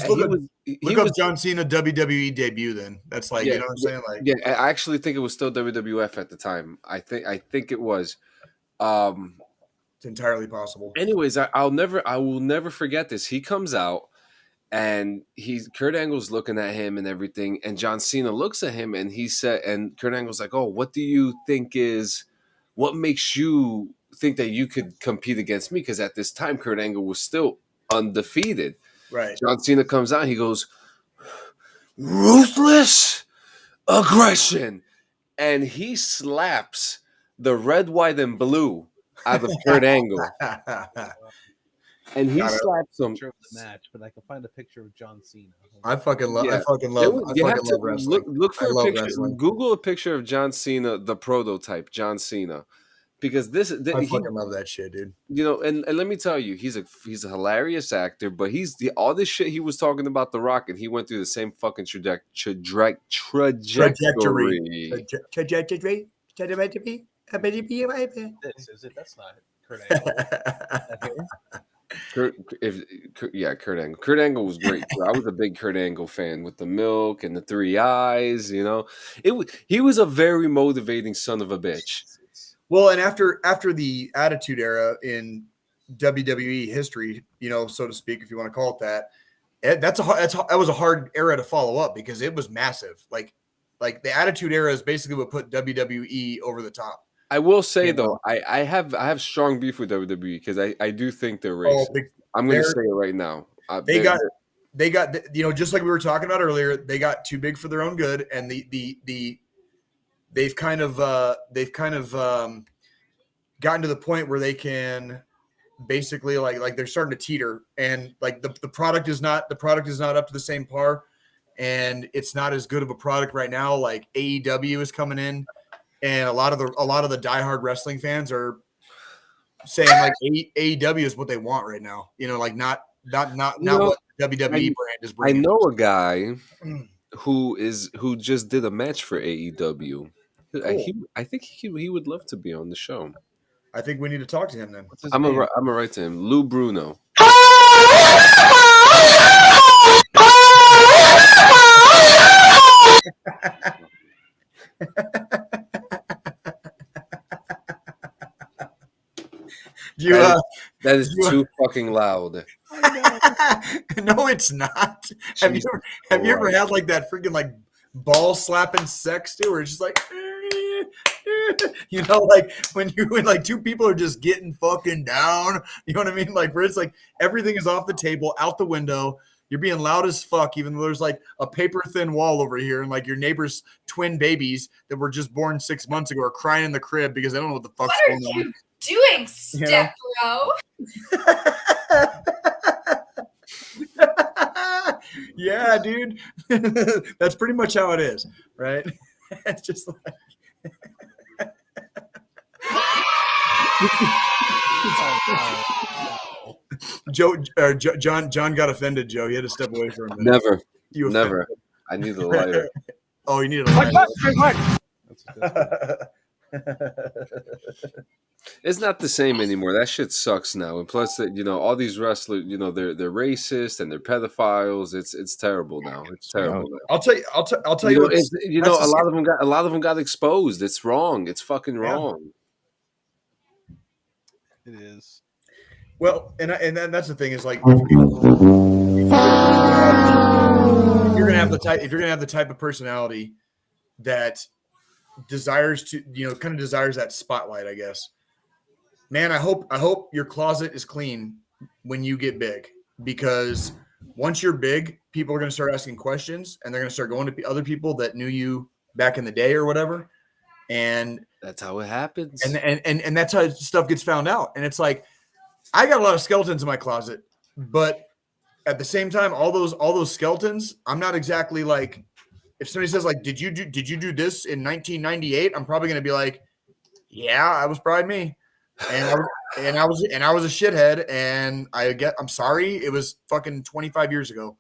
Look up John Cena WWE debut. Then that's like, you know what I'm saying? Like, yeah, I actually think it was still WWF at the time. I think it was. It's entirely possible. Anyways, I will never forget this. He comes out and Kurt Angle's looking at him and everything, and John Cena looks at him and he said, and Kurt Angle's like, "Oh, what do you think what makes you think that you could compete against me?" Because at this time, Kurt Angle was still undefeated. Right. John Cena comes out, he goes, "Ruthless aggression," and he slaps the red, white, and blue out of Kurt Angle, and he slaps him. Picture of the match, but I can find a picture of John Cena. I fucking love. Yeah. I fucking love. You I have fucking to love wrestling. look for I a love picture. wrestling. Google a picture of John Cena, the prototype John Cena, because I fucking love that shit, dude. you know, and let me tell you, he's a hilarious actor, but all this shit he was talking about The Rock, and he went through the same fucking trajectory. This is it. That's not Kurt Angle. Kurt Angle. Kurt Angle was great. I was a big Kurt Angle fan with the milk and the 3 eyes. You know, he was a very motivating son of a bitch. Well, and after the Attitude Era in WWE history, you know, so to speak, if you want to call it that, that was a hard era to follow up because it was massive. Like the Attitude Era is basically what put WWE over the top. I will say though, I have strong beef with WWE because I do think they're racist. I'm going to say it right now. They got you know, just like we were talking about earlier, they got too big for their own good, and they've kind of gotten to the point where they can basically like they're starting to teeter, and like the product is not up to the same par, and it's not as good of a product right now. Like AEW is coming in. And a lot of the diehard wrestling fans are saying like AEW is what they want right now. You know, like not what WWE brand is bringing. I know a guy who just did a match for AEW. Cool. I think he would love to be on the show. I think we need to talk to him then. I'm gonna write to him. Lou Bruno. That is too fucking loud. No, it's not. Have you ever had like that freaking like ball slapping sex too, where it's just like, you know, like when like two people are just getting fucking down, you know what I mean? Like where it's like everything is off the table, out the window. You're being loud as fuck, even though there's like a paper thin wall over here, and like your neighbor's twin babies that were just born 6 months ago are crying in the crib because they don't know what the fuck's going on. Doing step bro. Yeah, dude. That's pretty much how it is, right? It's just like John got offended, Joe. He had to step away for a minute. Never. I need a lighter. Oh, you need a lighter. It's not the same anymore. That shit sucks now. And plus, you know, all these wrestlers, you know, they're racist and they're pedophiles. It's terrible now. It's terrible. Now. I'll tell you. A lot of them got exposed. It's wrong. It's fucking wrong. It is. Well, and that's the thing is like, if you're gonna have the type of personality that desires that spotlight, I guess. Man, I hope your closet is clean when you get big, because once you're big, people are going to start asking questions, and they're going to start going to other people that knew you back in the day or whatever. And that's how it happens. And that's how stuff gets found out. And it's like, I got a lot of skeletons in my closet, but at the same time, all those skeletons, I'm not exactly like, if somebody says like, did you do this in 1998? I'm probably going to be like, yeah, that was probably me. And I was a shithead, and I'm sorry. It was fucking 25 years ago,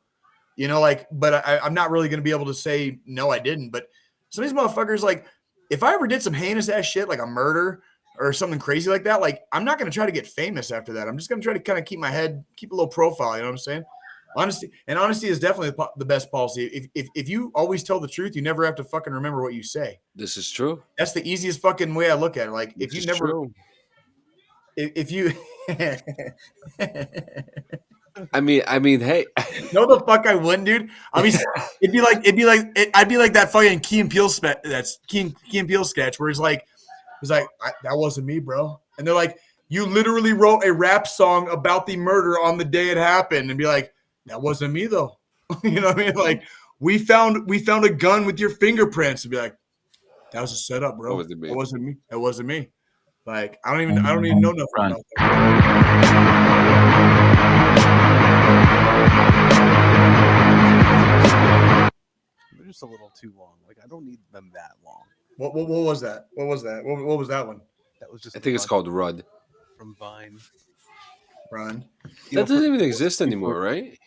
you know, like, but I'm not really going to be able to say, no, I didn't. But some of these motherfuckers, like, if I ever did some heinous ass shit, like a murder or something crazy like that, like, I'm not going to try to get famous after that. I'm just going to try to kind of keep a little profile. You know what I'm saying? Honesty is definitely the best policy. If you always tell the truth, you never have to fucking remember what you say. This is true. That's the easiest fucking way I look at it. Like, if you never, true. if you, I mean, hey, No, the fuck I wouldn't, dude. I mean, I'd be like that fucking Key and Peele that's Key and Peele sketch where he's like, that wasn't me, bro. And they're like, you literally wrote a rap song about the murder on the day it happened, and be like, that wasn't me though. You know what I mean? Like, we found a gun with your fingerprints, and be like, that was a setup, bro. That wasn't me. That wasn't me. That wasn't me. Like, I don't even know nothing Run. about that. They're just a little too long. Like I don't need them that long. What was that? What was that? What was that one? That was just. I think it's called Rud. from Vine. Run. That doesn't even exist anymore, right?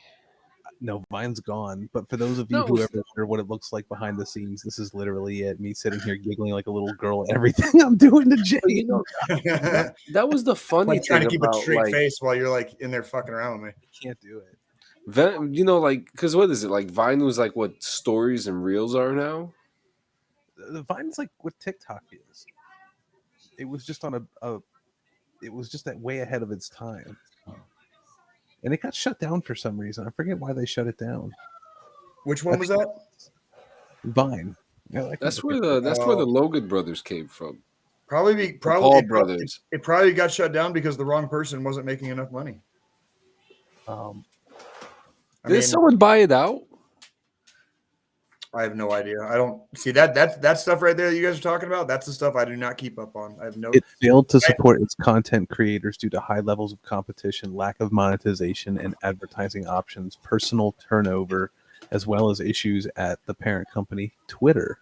No, Vine's gone. But for those of you No, who it's- ever wonder what it looks like behind the scenes, this is literally it. Me sitting here giggling like a little girl at everything I'm doing to Jay. But, you know, that was the funny Like trying thing to keep a about straight like, face while you're like in there fucking around with me. Can't do it. You know, like, because what is it? Like, Vine was like what stories and reels are now. The Vine's like what TikTok is. It was just on it was just that way ahead of its time. And it got shut down for some reason. I forget why they shut it down. Which one was that? Vine. Yeah, I That's can where look the Logan brothers came from. Probably Paul it probably- brothers. It probably got shut down because the wrong person wasn't making enough money. it. I Did mean, someone buy it out? I have no idea. I don't see that stuff right there that you guys are talking about. That's the stuff I do not keep up on. I have no. It failed to support its content creators due to high levels of competition, lack of monetization and advertising options, personal turnover, as well as issues at the parent company, Twitter.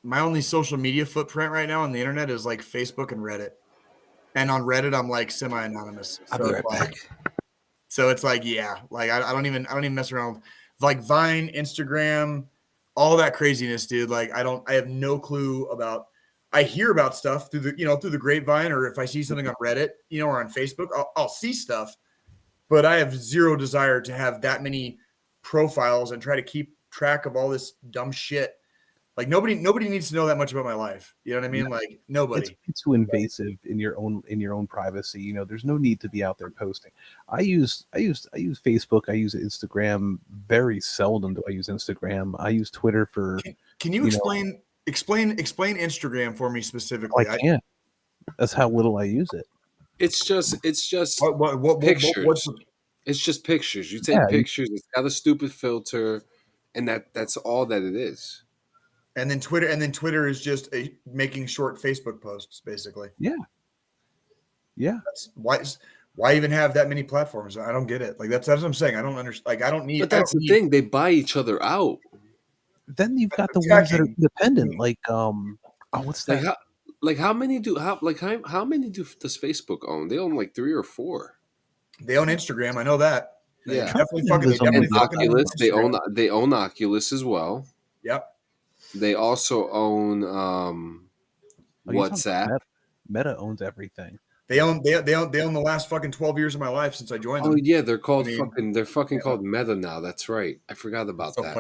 My only social media footprint right now on the internet is like Facebook and Reddit. And on Reddit, I'm like semi-anonymous. I'll be right back. So it's like, yeah, like I don't even mess around with like Vine, Instagram, all that craziness, dude. Like I have no clue about. I hear about stuff through the grapevine, or if I see something on Reddit, or on Facebook, I'll see stuff. But I have zero desire to have that many profiles and try to keep track of all this dumb shit. Like nobody needs to know that much about my life. You know what I mean? Like nobody. It's too invasive in your own privacy. There's no need to be out there posting. I use Facebook. I use Instagram. Very seldom do I use Instagram. I use Twitter for. Can you explain Instagram for me specifically? I can't. That's how little I use it. It's just What pictures. It's just pictures. You take pictures. It's got a stupid filter, and that's all that it is. And then Twitter is just making short Facebook posts, basically. Yeah. That's why even have that many platforms? I don't get it. Like that's what I'm saying. I don't understand. Like I don't need. But that's the thing. They buy each other out. Then you've got the ones that are independent, like what's that? How many does Facebook own? They own like 3 or 4. They own Instagram. I know that. Yeah, definitely fucking. And Oculus. They own Oculus as well. Yep. They also own WhatsApp. Meta owns everything. They own the last fucking 12 years of my life since I joined them. Oh yeah, they're called called Meta now. That's right. I forgot about that.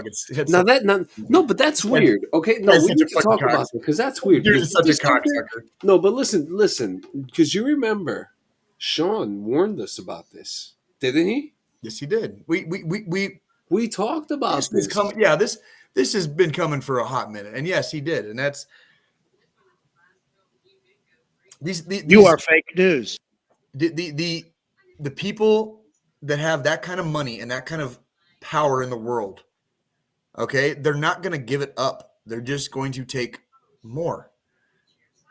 But that's weird. Okay, no, we need to talk about it because that's weird. You're such a cocksucker. No, but listen, because you remember, Sean warned us about this, didn't he? Yes, he did. We talked about this. This has been coming for a hot minute, and yes, he did, and that's these you are fake news. The people that have that kind of money and that kind of power in the world, okay, they're not going to give it up. They're just going to take more.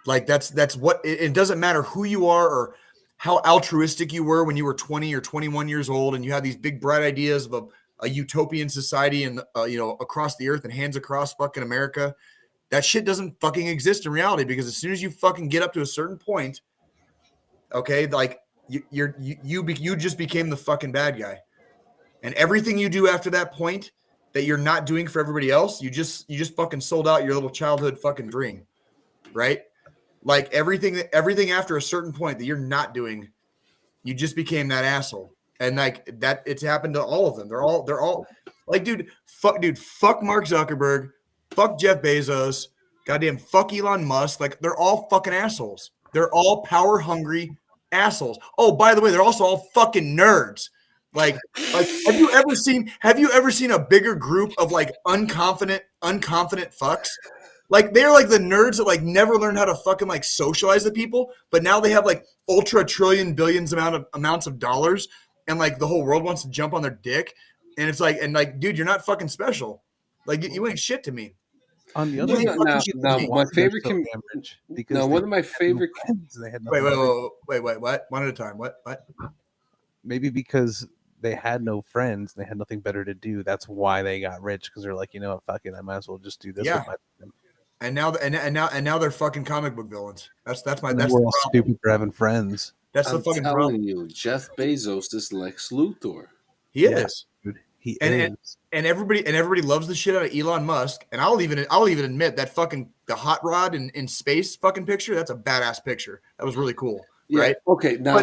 Like that's what it doesn't matter who you are or how altruistic you were when you were 20 or 21 years old, and you had these big bright ideas of a utopian society and across the earth and hands across fucking America. That shit doesn't fucking exist in reality, because as soon as you fucking get up to a certain point, okay, like you just became the fucking bad guy, and everything you do after that point that you're not doing for everybody else, you just fucking sold out your little childhood fucking dream, right? Like everything after a certain point that you're not doing, you just became that asshole. And like that, it's happened to all of them. They're all like, fuck Mark Zuckerberg, fuck Jeff Bezos, goddamn fuck Elon Musk. Like they're all fucking assholes. They're all power hungry assholes. Oh, by the way, they're also all fucking nerds. Like have you ever seen a bigger group of like unconfident fucks? Like they're like the nerds that like never learned how to fucking like socialize with people, but now they have like ultra trillion billions amounts of dollars, and like the whole world wants to jump on their dick, and it's like, and like, dude, you're not fucking special. Like you ain't shit to me. On the other You ain't hand, fucking shit to now me. my favorite because now they one of my had no favorite friends, they had Wait, nothing wait, what? One at a time. What? maybe because they had no friends, they had nothing better to do. That's why they got rich, because they're like, you know what, fuck it, I might as well just do this Yeah. with my time. And now they're fucking comic book villains. That's And the then we're all problem. stupid for having friends. That's the I'm fucking telling problem. you, Jeff Bezos is Lex Luthor. He Yeah. is. Dude, he And is. everybody loves the shit out of Elon Musk. And I'll even admit that fucking the hot rod in space fucking picture, that's a badass picture. That was really cool. Yeah. Right. Okay. Now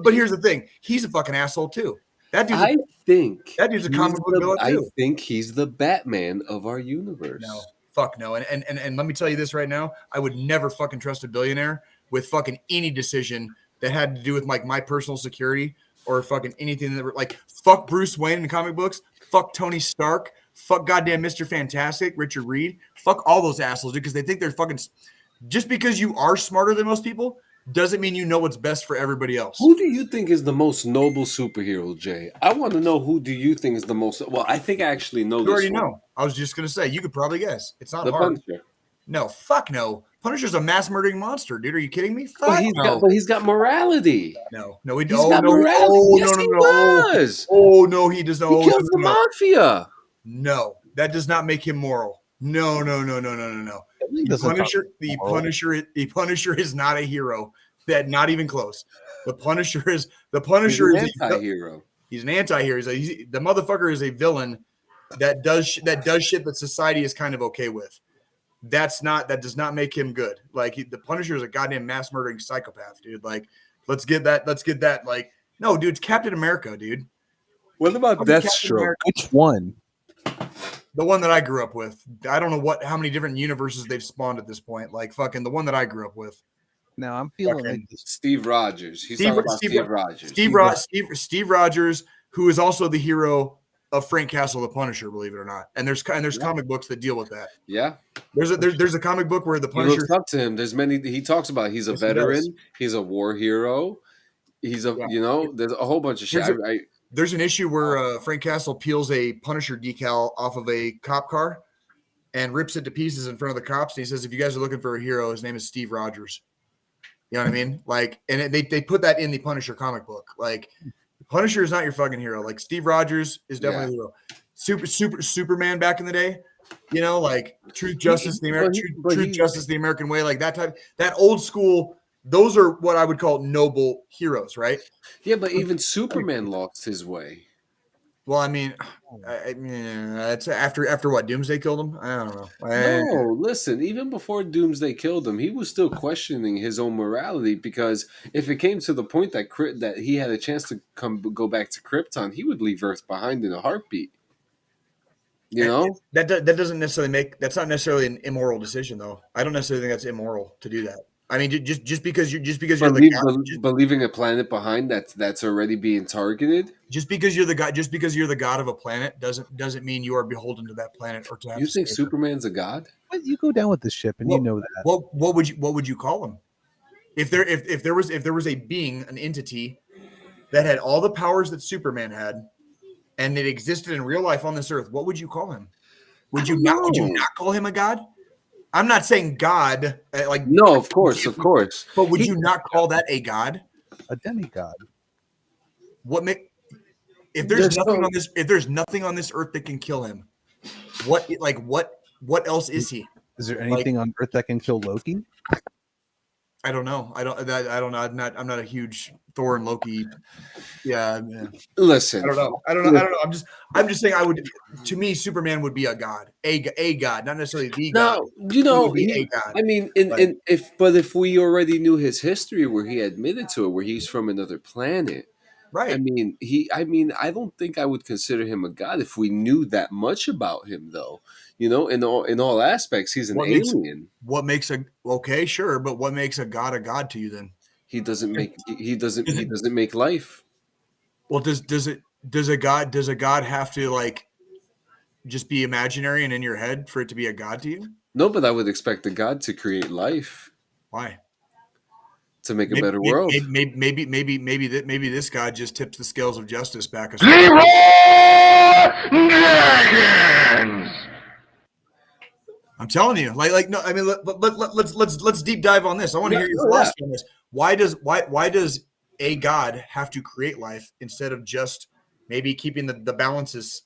But here's the thing. He's a fucking asshole too. That dude's I think that dude's a he's comic book villain I too. think he's the Batman of our universe. No, fuck no. And let me tell you this right now. I would never fucking trust a billionaire with fucking any decision that had to do with like my personal security or fucking anything that like fuck Bruce Wayne in the comic books, fuck Tony Stark, fuck goddamn Mr. Fantastic, Richard Reed, fuck all those assholes because they think they're fucking. Just because you are smarter than most people doesn't mean you know what's best for everybody else. Who do you think is the most noble superhero, Jay? I want to know who do you think is the most. Well, I think I actually know. You already know. I was just gonna say you could probably guess. It's not The hard. Punisher. No, fuck no. Punisher's a mass murdering monster, dude. Are you kidding me? Fuck But no. he's got morality. No, he He's got morality. Oh, Yes, no, he no, no. does. Oh, no, he does not. He Oh, kills no, the no, mafia. no, that does not make him moral. No. He The doesn't Punisher is not a hero. That not even close. The Punisher He's is an anti-hero. He's an anti-hero. The motherfucker is a villain that does shit that society is kind of okay with. That does not make him good. Like the Punisher is a goddamn mass murdering psychopath, dude. Like, let's get that. Like, no, dude, it's Captain America, dude. What about Captain Deathstroke? America. Which one? The one that I grew up with. I don't know how many different universes they've spawned at this point. Like fucking the one that I grew up with. Now I'm feeling Okay. like this. Steve Rogers. He's talking about Steve Rogers. Steve Rogers, who is also the hero of Frank Castle, the Punisher, believe it or not. And there's comic books that deal with that. Yeah. There's a comic book where the He Punisher. looks up to him. There's many. He talks about. He's a Yes, he does. veteran. He's a war hero. He's a. Yeah. You know. There's a whole bunch of shit. There's an issue where Frank Castle peels a Punisher decal off of a cop car and rips it to pieces in front of the cops. And he says, "If you guys are looking for a hero, his name is Steve Rogers." You know what I mean? Like, and they put that in the Punisher comic book. Like, Punisher is not your fucking hero. Like, Steve Rogers is definitely a hero. Superman back in the day. You know, like Truth, Justice, the American Way, like that old school. Those are what I would call noble heroes, right? Yeah, but even Superman lost his way. Well, I mean, it's after what Doomsday killed him. I don't know. No, listen. Even before Doomsday killed him, he was still questioning his own morality because if it came to the point that he had a chance to go back to Krypton, he would leave Earth behind in a heartbeat. You know that doesn't necessarily that's not necessarily an immoral decision, though. I don't necessarily think that's immoral to do that. I mean, just because you're leaving a planet behind that's already being targeted. Just because you're the god of a planet doesn't mean you are beholden to that planet or to have. You think Superman's a god? But you go down with the ship, and you know that. What would you call him? If there was a being, an entity that had all the powers that Superman had, and it existed in real life on this earth, what would you call him? Would you not call him a god? I'm not saying God, like no, of course. But would you not call that a god? A demigod. If there's nothing on this earth that can kill him, what else is he? Is there anything on Earth that can kill Loki? I don't know. I don't know. I'm not a huge Thor and Loki. Yeah. Listen. I don't know. I'm just saying. To me, Superman would be a god, a god, not necessarily the god. No, you know, a god. I mean, if we already knew his history, where he admitted to it, where he's from another planet, Right. I don't think I would consider him a god if we knew that much about him, though. In all aspects, he's an What makes alien. what makes a okay, sure, but what makes a god to you then? He doesn't make he doesn't Is he it, doesn't make life. well, does a god have to like just be imaginary and in your head for it to be a god to you? No, but I would expect a god to create life Why? to make a Maybe better world. maybe this god just tips the scales of justice back a Zero dragons! I'm telling you, like no, I mean, let's deep dive on this. I want to Yeah, hear your oh, yeah. philosophy on this. Why does a god have to create life instead of just maybe keeping the balances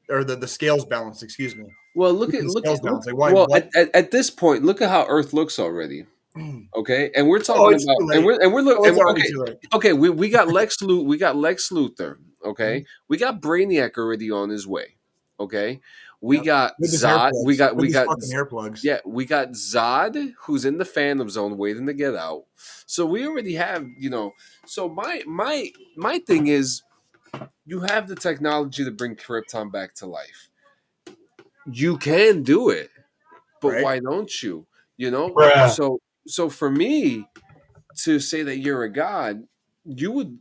or the scales balanced? Excuse me. Well, Keeping the scales balanced. Like why? well, Why? at this point, look at how Earth looks already. Okay, and we're Oh, talking it's about, too late. and we're Oh, looking. it's already too late. Okay, we got we got Lex Luthor. Okay, we got Brainiac already on his way. Okay, we Yep. got With his hair Zod. plugs. We got With we his got fucking hair plugs. yeah, we got Zod, who's in the Phantom Zone waiting to get out. So we already have, So my thing is, you have the technology to bring Krypton back to life. You can do it, but Right. why don't you? You know. Bruh. So for me to say that you're a god, you would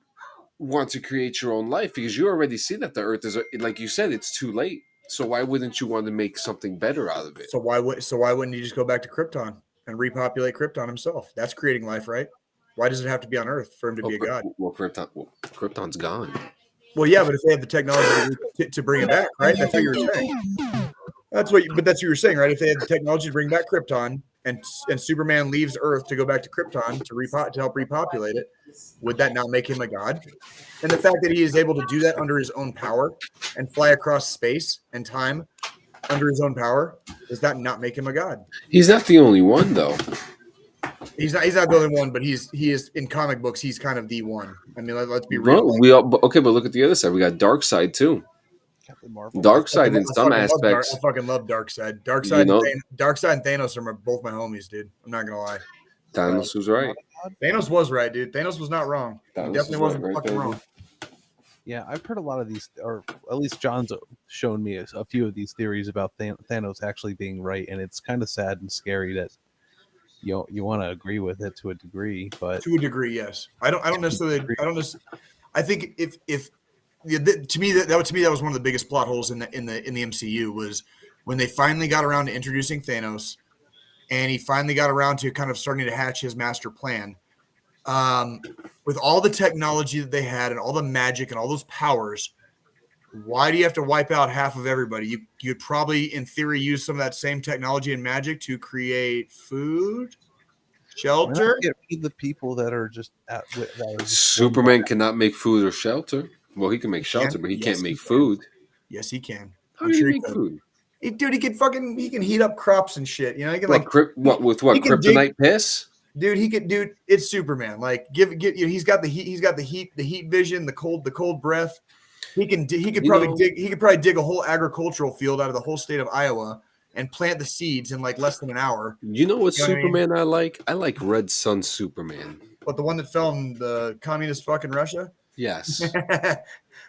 want to create your own life because you already see that the Earth is, like you said, it's too late. So why wouldn't you want to make something better out of it? So why wouldn't he just go back to Krypton and repopulate Krypton himself? That's creating life, right? Why does it have to be on Earth for him to be a god? Krypton's gone. Well, yeah, but if they have the technology to bring it back, right? That's what you were saying. But that's what you were saying, right? If they had the technology to bring back Krypton, and Superman leaves Earth to go back to Krypton to help repopulate it, would that not make him a god? And the fact that he is able to do that under his own power and fly across space and time under his own power, does that not make him a god? He's not the only one, though. He's not the only one, but he is in comic books. He's kind of the one. I mean, let's be real. Okay, but look at the other side. We got Darkseid too. Captain Marvel. Darkseid in some aspects. I fucking love Darkseid. Darkseid and Thanos are both my homies, dude. I'm not gonna lie. Thanos was right. Thanos was right, dude. Thanos was not wrong. He definitely wasn't fucking wrong. Yeah, I've heard a lot of these, or at least John's shown me a few of these theories about Thanos actually being right, and it's kind of sad and scary that you want to agree with it to a degree, but to a degree, yes. I don't necessarily. I think to me that was one of the biggest plot holes in the MCU was when they finally got around to introducing Thanos, and he finally got around to kind of starting to hatch his master plan. With all the technology that they had and all the magic and all those powers, why do you have to wipe out half of everybody? You'd probably, in theory, use some of that same technology and magic to create food, shelter. Get rid of the people that are just Superman cannot make food or shelter. Well, he can make shelter, but he can't make food. Yes, he can. How do you make food? Dude, he can heat up crops and shit. You know, he can kryptonite piss? Dude, it's Superman. Like, he's got the heat vision, the cold breath. He could probably dig a whole agricultural field out of the whole state of Iowa and plant the seeds in like less than an hour. You know what Superman I like? I like Red Sun Superman. But the one that fell in the communist fucking Russia? Yes.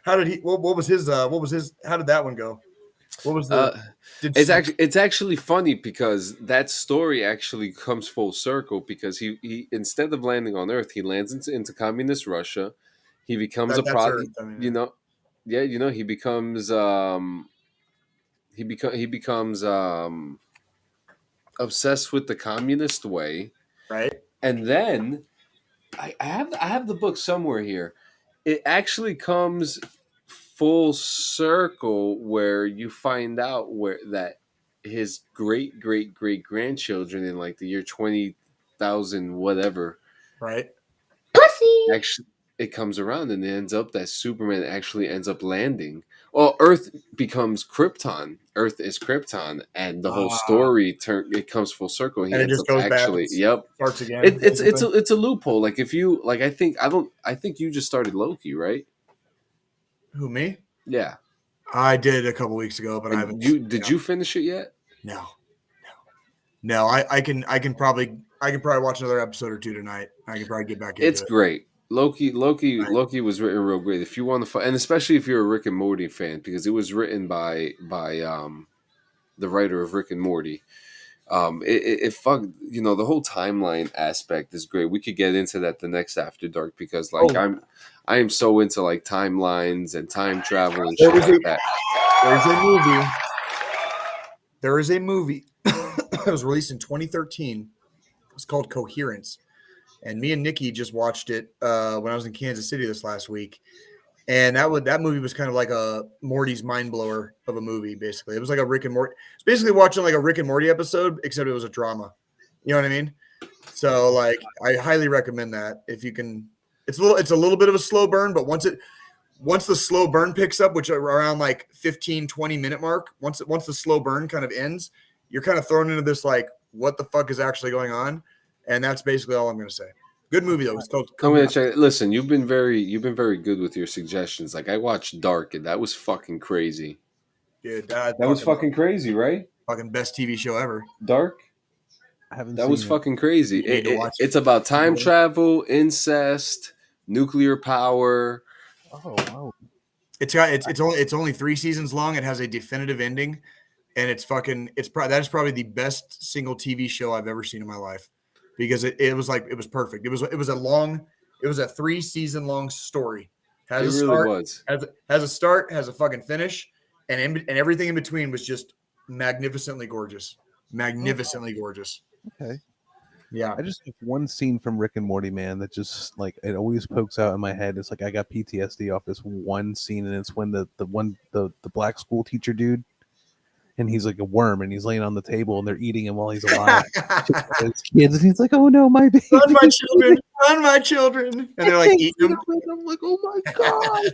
How did he? What was his? How did that one go? What was the? It's actually funny because that story actually comes full circle because he instead of landing on Earth, he lands into communist Russia. He becomes he becomes obsessed with the communist way, right? And then I have the book somewhere here. It actually comes full circle where you find out that his great grandchildren in like the year 20,000 whatever, right? Pussy. Actually, it comes around and it ends up that Superman actually ends up landing. Well, Earth becomes Krypton. Earth is Krypton, and the whole story it comes full circle. And it just goes actually, back. Yep, Starts again. It's a loophole. Like if you like, I think you just started Loki, right? Who, me? Yeah, I did a couple weeks ago, but I haven't. Did you finish it yet? No. I can probably watch another episode or two tonight. I can probably get back into it. It's great. Loki was written real great. If you want to, and especially if you're a Rick and Morty fan, because it was written by the writer of Rick and Morty. It fuck, the whole timeline aspect is great. We could get into that the next After Dark, because like Oh. I am so into like timelines and time travel and There shit like that. There is a movie that was released in 2013. It's called Coherence. And me and Nikki just watched it when I was in Kansas City this last week. And that movie was kind of like a Morty's mind blower of a movie, basically. It was like a Rick and Morty. It's basically watching like a Rick and Morty episode, except it was a drama. You know what I mean? So like I highly recommend that if you can. It's a little bit of a slow burn, but once the slow burn picks up, which are around like 15-20 minute mark, once the slow burn kind of ends, you're kind of thrown into this like, what the fuck is actually going on? And that's basically all I'm going to say. Good movie though. It's called. I'm gonna check. Listen, you've been very good with your suggestions. Like I watched Dark, and that was fucking crazy. Dude, That was fucking crazy, right? fucking best TV show ever. Dark. I haven't That seen was it. fucking crazy. You need to watch It's about time travel, incest, nuclear power. Oh wow. It's only 3 seasons long. It has a definitive ending, and that is probably the best single TV show I've ever seen in my life, because it was perfect. It was a 3-season long story. It really was. Has a start, has a fucking finish, and everything in between was just magnificently gorgeous. Magnificently gorgeous. Okay. Yeah. I just have one scene from Rick and Morty, man, that just like it always pokes out in my head. It's like I got PTSD off this one scene, and it's when the black school teacher dude, and he's like a worm, and he's laying on the table, and they're eating him while he's alive. His kids, and he's like, "Oh no, my baby! On my children, on my children!" And they're like eating him. I'm like, "Oh my god!"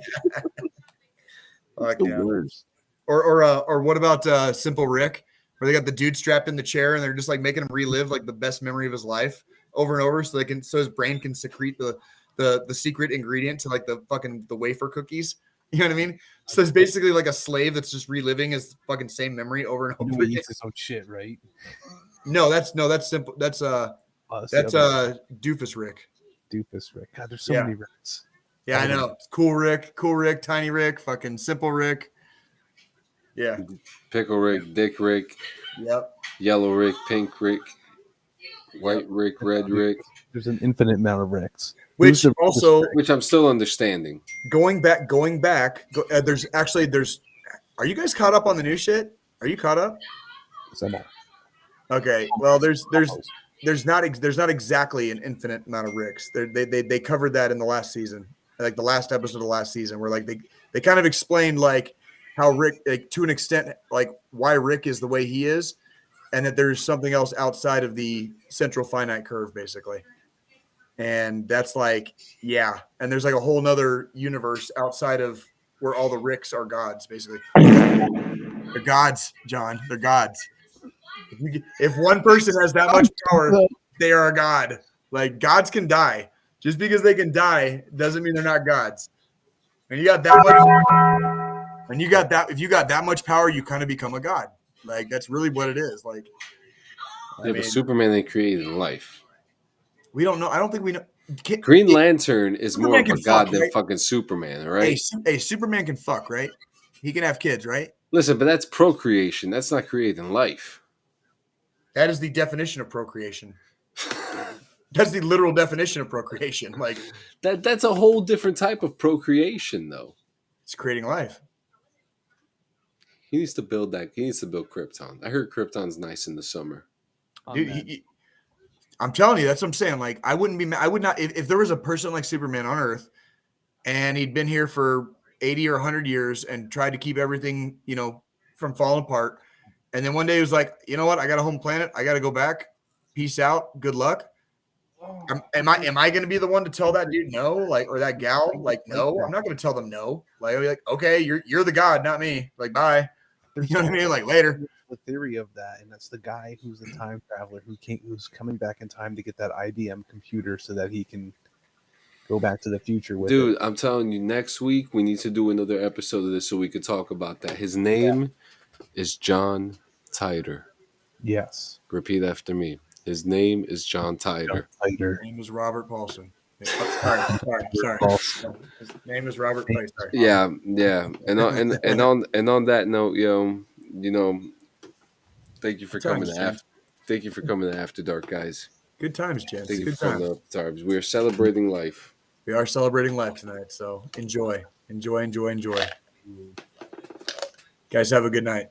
Fuck The yeah. worst. Or what about Simple Rick, where they got the dude strapped in the chair and they're just like making him relive like the best memory of his life over and over, so his brain can secrete the secret ingredient to like the wafer cookies. You know what I mean? So it's basically like a slave that's just reliving his fucking same memory over and over He again. eats his own shit, right? No, that's simple. That's Doofus Rick. Doofus Rick. God, there's so Yeah. many Ricks. Yeah, I know. Cool Rick, Tiny Rick, fucking Simple Rick. Yeah. Pickle Rick, Dick Rick, Yep. Yellow Rick, Pink Rick, White Rick, Red Rick. There's an infinite amount of Ricks. Which Who's the- also Which I'm still understanding. going back. There's are you guys caught up on the new shit? Are you caught up? Okay. Well, there's not exactly an infinite amount of Ricks. They covered that in the last season, like the last episode of the last season, where like they kind of explained like how Rick, like to an extent, like why Rick is the way he is, and that there's something else outside of the central finite curve, basically. And that's like, yeah. And there's like a whole nother universe outside of where all the Ricks are gods, basically. They're gods, John. They're gods. If one person has that much power, they are a god. Like gods can die. Just because they can die doesn't mean they're not gods. And you got that much, if you got that much power, you kind of become a god. Like that's really what it is. Like, But Superman they created in life. We don't know. I don't think we know. Green Lantern is Superman more of a can god fuck, than right? fucking Superman, all right? Hey, Superman can fuck, right? He can have kids, right? Listen, but that's procreation. That's not creating life. That is the definition of procreation. That's the literal definition of procreation. Like That's a whole different type of procreation, though. it's creating life. He needs to build that. He needs to build Krypton. I heard Krypton's nice in the summer. Dude, I'm telling you, that's what I'm saying. Like, I would not, if there was a person like Superman on Earth and he'd been here for 80 or 100 years and tried to keep everything, from falling apart. And then one day he was like, you know what? I got a home planet. I got to go back. Peace out. Good luck. Am I going to be the one to tell that dude no? Like, or that gal? Like, no, I'm not going to tell them no. Like, I'll be like, okay, you're the god, not me. Like, bye. You know what I mean? Like later. The theory of that, and that's the guy who's a time traveler who's coming back in time to get that IBM computer so that he can go back to the future with Dude, it. I'm telling you, next week we need to do another episode of this so we could talk about that. His name is John Titor. Yes. Repeat after me. His name is John Titor. His name is Robert Paulson. Sorry. False. His name is Robert Price. Sorry. Yeah, yeah. And on that note, thank you for Good times, coming to gents. thank you for coming to After Dark, guys. Good times, gents. Thank you Good for coming times. up times. We are celebrating life. We are celebrating life tonight, so enjoy. Guys, have a good night.